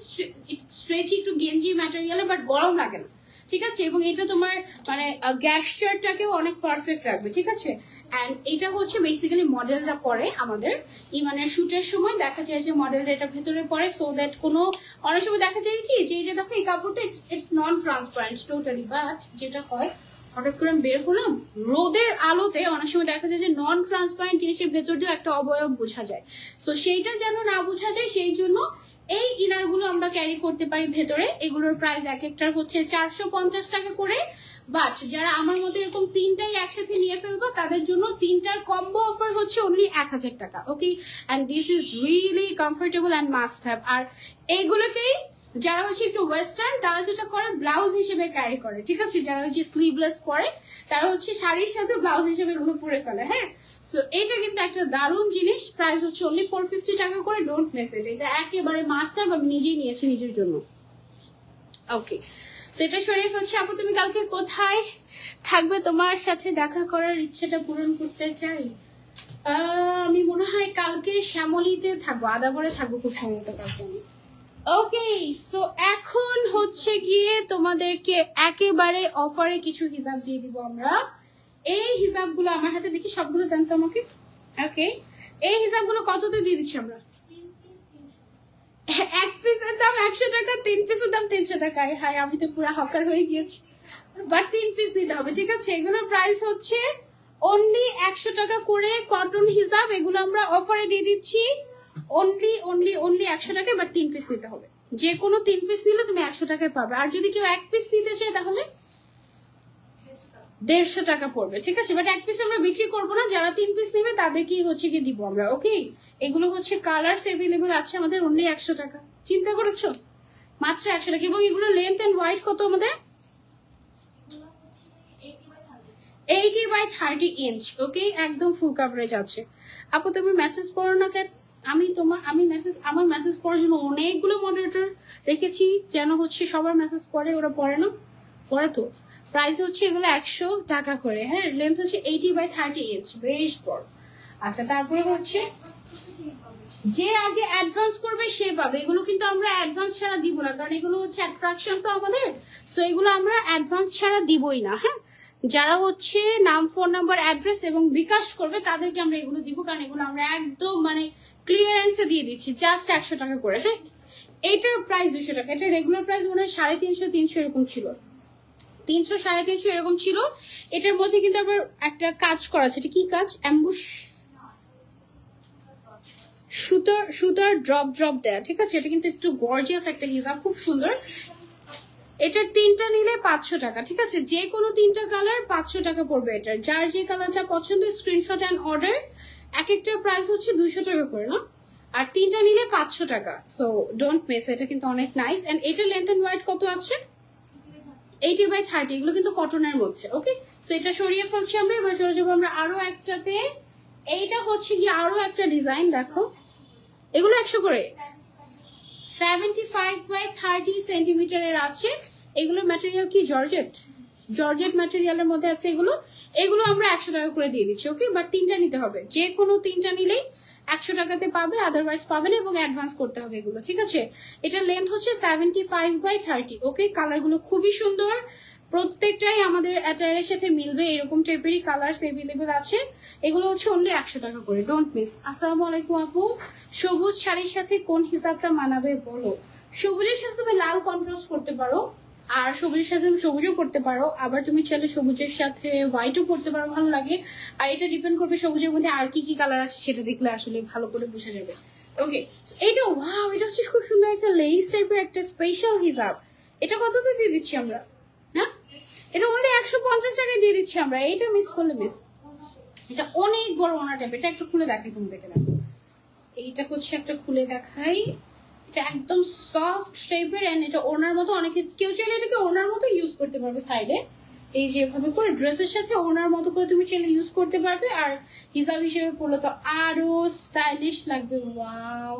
A: স্ট্রেচি, একটু গেঞ্জি ম্যাটেরিয়ালের, বাট গরম লাগে না। ঠিক আছে, এবং এটা তোমার মানে গ্যাস্টারটাকেও অনেক পারফেক্ট রাখবে। ঠিক আছে, অ্যান্ড এটা হচ্ছে বেসিক্যালি মডেলটা পরে আমাদের মানে শুটের সময় দেখা যায় যে মডেলটা এটা ভেতরে পড়ে, সো দ্যাট কোনো অনেক সময় দেখা যায় কি যে এই যে দেখো এই কাপড়টা it's non transparent totally, but যেটা হয় হঠাৎ করে বের হলাম রোদের আলোতে, অনেক সময় দেখা যায় যে নন ট্রান্সপারেন্ট জিনিসের ভেতর দিয়েও একটা অবয়ব বোঝা যায়। সো সেইটা যেন না বোঝা যায়, সেই জন্য এই ইনার গুলো আমরা ক্যারি করতে পারি ভেতরে। এগুলোর প্রাইস এক একটার হচ্ছে 450 টাকা করে। বাট যারা আমার মতো এরকম 3টাই একসাথে নিয়ে ফেলবো, তাদের জন্য 3টার কম্বো অফার হচ্ছে অনলি 1000 টাকা। Okay, and this is really comfortable and must have. আর এইগুলোকেই যারা হচ্ছে একটু ওয়েস্টার্ন, তারা যেটা করে ব্লাউজ হিসেবে ক্যারি করে। ঠিক আছে, যারা হচ্ছে স্লিভলেস পরে, তারা হচ্ছে শাড়ির সাথে ব্লাউজ হিসেবে এগুলো পরে ফেলে। হ্যাঁ, সো এটা কিন্তু একটা দারুণ জিনিস। প্রাইস হচ্ছে অনলি 450 টাকা করে। ডোন্ট মিস ইট, এটা একেবারে মাস্ট হ্যাভ। আমি নিজেই নিয়েছি নিজের জন্য। ওকে, সেটা শরীফ হচ্ছে আপু, তুমি কালকে কোথায় থাকবে? তোমার সাথে দেখা করার ইচ্ছেটা পূরণ করতে চাই। আমি মনে হয় কালকে শ্যামলীতে থাকবো, আদাবরে থাকবো খুব সম্ভবত কালকে আমি। ওকে, সো এখন হচ্ছে গিয়ে তোমাদেরকে একেবারে অফারে কিছু হিসাব দিয়ে দিব আমরা। এই হিসাবগুলো আমার হাতে, দেখি সবগুলো জানতো আমাকে। ওকে, এই হিসাবগুলো কততে দিয়ে দিচ্ছি আমরা? এক পিসের দাম 100 টাকা, 3 পিসের দাম 300 টাকা। হাই, আমি তো পুরো হকার হয়ে গিয়েছি। বাট 3 পিস নিতে হবে। ঠিক আছে, এগুলোর প্রাইস হচ্ছে অনলি 100 টাকা করে। কটন হিসাব, এগুলো আমরা অফারে দিয়ে দিচ্ছি অনলি 100 টাকায়। বাট 3 পিস নিতে হবে। যে কোনো 3 পিস নিলে তুমি 100 টাকায় পাবে। আর যদি কেউ 1 পিস নিতে চায় তাহলে 150 টাকা পড়বে। ঠিক আছে, বাট 1 পিস আমরা বিক্রি করবো না। যারা 3 পিস নেবে তাদেরকেই হচ্ছে কি দিব আমরা। ওকে, এগুলো হচ্ছে কালার্স এভেলেবল আছে আমাদের অনলি 100 টাকা। চিন্তা করেছো? মাত্র 100 টাকা। এবং এগুলো লেন্থ এন্ড ওয়াইড কত আমাদের? 80/30 ইঞ্চ। ওকে, একদম ফুল কভারেজ আছে। আপু তুমি মেসেজ পড়ো না কেন? আমার মেসেজ পড়ার জন্য অনেকগুলো মডারেটর রেখেছি, যেন হচ্ছে সবার মেসেজ পড়ে। ওরা পড়ে না? পড়ে তো। প্রাইস হচ্ছে এগুলো 100 টাকা করে। হ্যাঁ, লেন্থ হচ্ছে 80/30 ইঞ্চ, বেশ বড়। আচ্ছা, তারপরে হচ্ছে যে আগে অ্যাডভান্স করবে সে পাবে। এগুলো কিন্তু আমরা অ্যাডভান্স ছাড়া দিব না, কারণ এগুলো হচ্ছে অ্যাট্রাকশন তো আমাদের। সো এগুলো আমরা অ্যাডভান্স ছাড়া দিবই না। হ্যাঁ, যারা হচ্ছে নাম, ফোন নাম্বার, অ্যাড্রেস এবং বিকাশ করবে তাদেরকে আমরা এগুলো দিব, কারণ এগুলো আমরা একদম মানে ক্লিয়ারেন্সে দিয়ে দিচ্ছি জাস্ট 100 টাকা করে। হ্যাঁ, এইটার প্রাইস 200 টাকা। এটা রেগুলার প্রাইস মনে হয় 350, 300 এরকম ছিল। 300, 350 এরকম ছিল। এটার মধ্যে কিন্তু আবার একটা কাজ করা আছে। এটা কি কাজ? অ্যাম্বুশ সুতার ড্রপ দেয়া। ঠিক আছে, এটা কিন্তু একটু গর্জিয়াস একটা হিজাব, খুব সুন্দর। এটার 3টা নিলে 500 টাকা, ঠিক আছে? যে কোনো 3টা কালার 500 টাকা পড়বে। এটার যার যে কালারটা পছন্দ স্ক্রিনশট এন্ড অর্ডার। এক একটার প্রাইস হচ্ছে 200 টাকা করে না, আর 3টা নিলে 500 টাকা। সো ডোন্ট মিস, এটা কিন্তু অনেক নাইস। এন্ড এটার লেন্থ এন্ড ওয়াইড কত আছে? 80/30। এগুলো কিন্তু কটনের মধ্যে। ওকে, সো এটা সরিয়ে ফেলছি আমরা। এবার চলে যাবো আমরা আরো একটাতে। এইটা হচ্ছে কি আরো একটা ডিজাইন, দেখো এগুলো 100 করে 75/30 সেন্টিমিটারের আছে। এগুলোর ম্যাটেরিয়াল কি? জর্জেট। জর্জেট ম্যাটেরিয়ালের মধ্যে আছে এগুলো। এগুলো আমরা 100 টাকা করে দিয়ে দিচ্ছি। ওকে, বাট 3টা নিতে হবে। যে কোনো 3টা নিলেই 100 টাকাতে পাবে, আদারওয়াইজ পাবে না, এবং অ্যাডভান্স করতে হবে এগুলো, ঠিক আছে? এটার লেন্থ হচ্ছে 75/30। ওকে, কালারগুলো খুবই সুন্দর, প্রত্যেকটাই আমাদের অ্যাটায়ারের সাথে মিলবে। এরকম টাইপেরই কালারস এভেলেবেল আছে। এগুলো হচ্ছে অনলি 100 টাকা করে। Don't miss. আসসালামু আলাইকুম আপু, সবুজ শাড়ির সাথে কোন হিসাবটা মানাবে বলো? সবুজের সাথে তুমি লাল কন্ট্রাস্ট করতে পারো, আর সবুজের সাথে তুমি সবুজও পড়তে পারো, আবার তুমি চাইলে সবুজের সাথে হোয়াইটও পড়তে পারো, ভালো লাগে। আর এটা ডিপেন্ড করবে সবুজের মধ্যে আর কি কি কালার আছে, সেটা দেখলে আসলে ভালো করে বোঝা যাবে। ওকে, এটা ওয়াও, এটা হচ্ছে খুব সুন্দর একটা লেস টাইপের একটা স্পেশাল হিসাব। এটা কততে দিয়ে দিচ্ছি আমরা? হ্যাঁ, এটা অনলি 150 টাকায় দিয়ে দিচ্ছি আমরা। এইটা মিস করলে মিস। এটা অনেক বড় ওনার টাইপ। এটা একটা খুলে দেখাই তোমাদেরকে, দেখো এইটা হচ্ছে একটা খুলে দেখাই। এটা একদম সফট টাইপের, এন্ড এটা ওনার মতো। অনেকে কেউ চাইলে এটাকে ওনার মতো ইউজ করতে পারবে সাইডে, এই যে এভাবে করে ড্রেসের সাথে ওনার মতো করে তুমি চাইলে ইউজ করতে পারবে। আর হিসাব হিসেবে পড়লে তো আরো স্টাইলিশ লাগবে। Wow,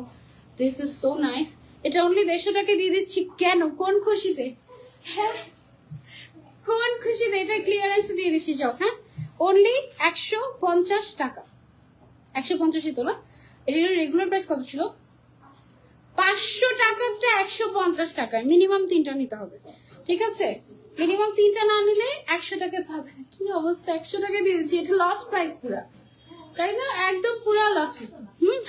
A: this is so nice. এটা অনলি 150 টাকা দিয়ে দিচ্ছি। কেন? কোন খুশিতে? হ্যাঁ, কোন খুশিতে? এটা ক্লিয়ারেন্স দিয়ে দিচ্ছি। যাও, হ্যাঁ, অনলি 150 টাকা। 150 তো না, এটার রেগুলার প্রাইস কত ছিল? 500 টাকাটা 150 টাকায়। মিনিমাম 3টা নিতে হবে, ঠিক আছে? মিনিমাম 3টা না নিলে 100 টাকা পাবে না। কি অবস্থা, 100 টাকা দিয়ে দিচ্ছি। এটা লস প্রাইস পুরা, তাই না? একদম পুরা লস।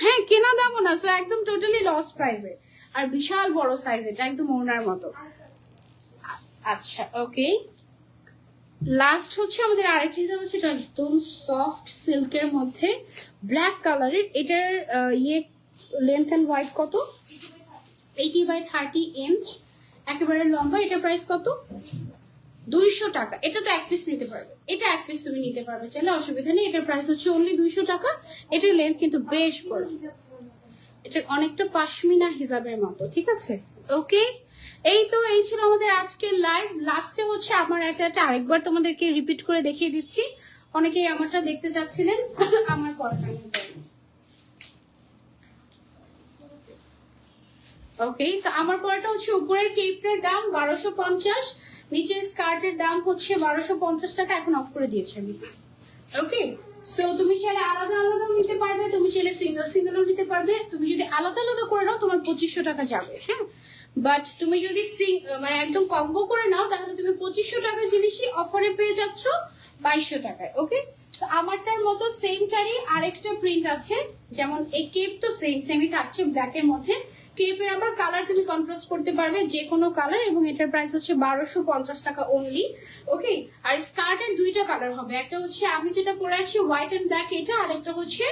A: হ্যাঁ, কেনা দামও না, সো একদম টোটালি লস প্রাইসে। আর বিশাল বড় সাইজ, এটা একদম ওনার মতো। আচ্ছা, ওকে, লাস্ট হচ্ছে আমাদের আরেকটা হিসাব আছে। এটা একদম সফট সিল্কের মধ্যে ব্ল্যাক কালারের। এটার লেন্থ এন্ড ওয়াইড কত? 80/30 ইঞ্চ, একেবারে লম্বা। এটা প্রাইস কত? 200 টাকা। এটা তো এক পিস নিতে পারবে, এটা এক পিস তুমি নিতে পারবে চাইলে, অসুবিধা নেই। এটার প্রাইস হচ্ছে অনলি 200 টাকা। এটার লেন্থ কিন্তু বেশ বড়, এটা অনেকটা পাশমিনা হিসাবের মতো, ঠিক আছে? ওকে, এই তো এই ছিল আমাদের আজকের লাইভ। লাস্টে হচ্ছে আমার এটা আরেকবার তোমাদেরকে রিপিট করে দেখিয়ে দিচ্ছি। অনেকেই আমারটা দেখতে চাচ্ছিলেন। আমার পড়াটা ওকে, সো আমার পড়াটা হচ্ছে উপরের কেপটার দাম 1250, নিচের স্কার্টের দাম হচ্ছে 1250 টাকা। এখন অফ করে দিয়েছি আমি। ওকে, সো তুমি চাইলে আলাদা আলাদাও নিতে পারবে, তুমি চাইলে সিঙ্গেল সিঙ্গেলও নিতে পারবে। তুমি যদি আলাদা আলাদা করে নাও তোমার 2500 টাকা যাবে, হ্যাঁ। বাট তুমি যদি মানে একদম কম্বো করে নাও তাহলে তুমি 2500 টাকার জিনিসই অফারে পেয়ে যাচ্ছ 2200 টাকায়। ওকে, আমারটার মতো সেমটারই আরেকটা প্রিন্ট আছে, যেমন এই কেপ তো সেমই থাকছে ব্ল্যাকের মধ্যে। কেপের আবার কালার তুমি কন্ট্রাস্ট করতে পারবে, যে কোনো কালার, এবং এটার প্রাইস হচ্ছে 1250 টাকা অনলি। ওকে, আর স্কার্টের 2টা কালার হবে, একটা হচ্ছে আমি যেটা পরে আছি হোয়াইট এন্ড ব্ল্যাক এটা, আর একটা হচ্ছে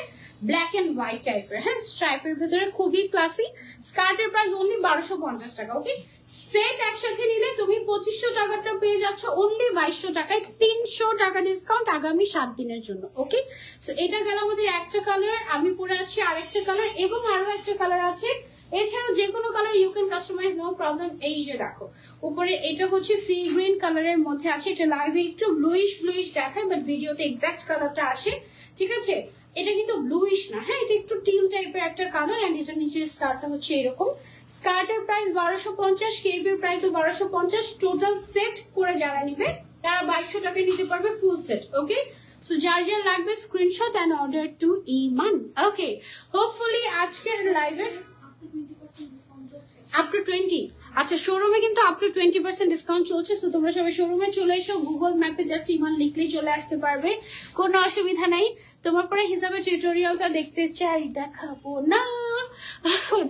A: ব্ল্যাক এন্ড হোয়াইট টাইপের, হ্যাঁ, স্ট্রাইপের ভেতরে, খুবই ক্লাসি। স্কার্টের প্রাইস অনলি 1250 টাকা। ওকে, সেট একসাথে নিলে তুমি 2500 টাকাটা পেয়ে যাচ্ছ অনলি 2200 টাকায়। 300 টাকা ডিসকাউন্ট আগামী 7 দিনের জন্য। ওকে, সো এটা গেল আমাদের একটা কালার। আমি পরে আছি আরেকটা কালার, এবং আরো একটা কালার আছে। এছাড়াও যে কোনো colour you can customise, no problem. এই যে দেখো উপরে এটা হচ্ছে সি গ্রিন কালারের মধ্যে আছে। এটা লাইভে একটু ব্লুইশ দেখায়, বাট ভিডিওতে এক্সাক্ট কালারটা আসে, ঠিক আছে? এটা কিন্তু ব্লুইশ না, হ্যাঁ, এটা একটু টিল টাইপের একটা কালার। এন্ড এটা নিচের স্কার্টটা হচ্ছে এরকম। স্কার্টের প্রাইস 1250, কেপের প্রাইসও 1250। টোটাল সেট করে যারা নিবে তারা 2200 টাকায় নিতে পারবে ফুল সেট। ওকে, সো যার যার লাগবে screenshot and order to Iman. Okay, hopefully আজকের লাইভের আপ টু 20, আচ্ছা, শোরুমে কিন্তু আপ টু 20% ডিসকাউন্ট চলছে। সো তোমরা সবাই শোরুমে চলে এসো, গুগল ম্যাপে জাস্ট ইমান লিখলেই চলে আসতে পারবে, কোনো অসুবিধা নাই। তোমার পরে হিসাবে টিউটোরিয়ালটা দেখতে চাই, দেখাবো না?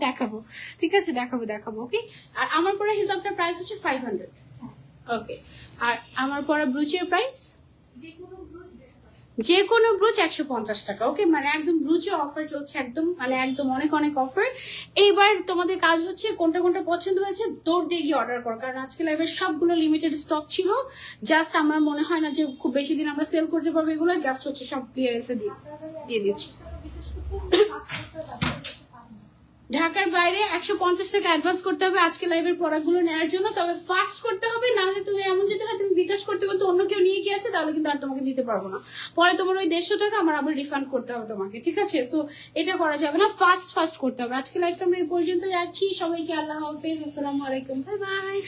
A: দেখাবো, ঠিক আছে, দেখাবো। ওকে, আর আমার পরে হিসাবটার প্রাইস হচ্ছে 500। ওকে, আর আমার পরে ব্রুচের প্রাইস যে কোনো ব্রুচ 150 টাকা। ওকে, মানে একদম ব্রুচে অফার চলছে, একদম মানে একদম অনেক অনেক অফার। এইবার তোমাদের কাজ হচ্ছে কোনটা কোনটা পছন্দ হয়েছে দৌড় দিয়ে গিয়ে অর্ডার করো, কারণ আজকে লাইভের সবগুলো লিমিটেড স্টক ছিল। জাস্ট আমার মনে হয় না যে খুব বেশি দিন আমরা সেল করতে পারবো এগুলো, জাস্ট হচ্ছে সব ক্লিয়ারেন্সে দিয়ে দিচ্ছি। ঢাকার বাইরে 150 টাকা অ্যাডভান্স করতে হবে আজকে লাইভের প্রোডাক্টগুলো নেওয়ার জন্য, তবে ফাস্ট করতে হবে, না হলে তুমি এমন যদি হয় তুমি বিকাশ করতে করতে অন্য কেউ নিয়ে গিয়েছে তাহলে কিন্তু আর তোমাকে দিতে পারবো না, পরে তোমার ওই 150 টাকা আমার আবার রিফান্ড করতে হবে তোমাকে, ঠিক আছে? সো এটা করা যাবে না, ফাস্ট করতে হবে। আজকে লাইভটা আমরা এই পর্যন্ত রাখছি, সবাইকে আল্লাহ হাফেজ, আসসালামু আলাইকুম, বাই বাই।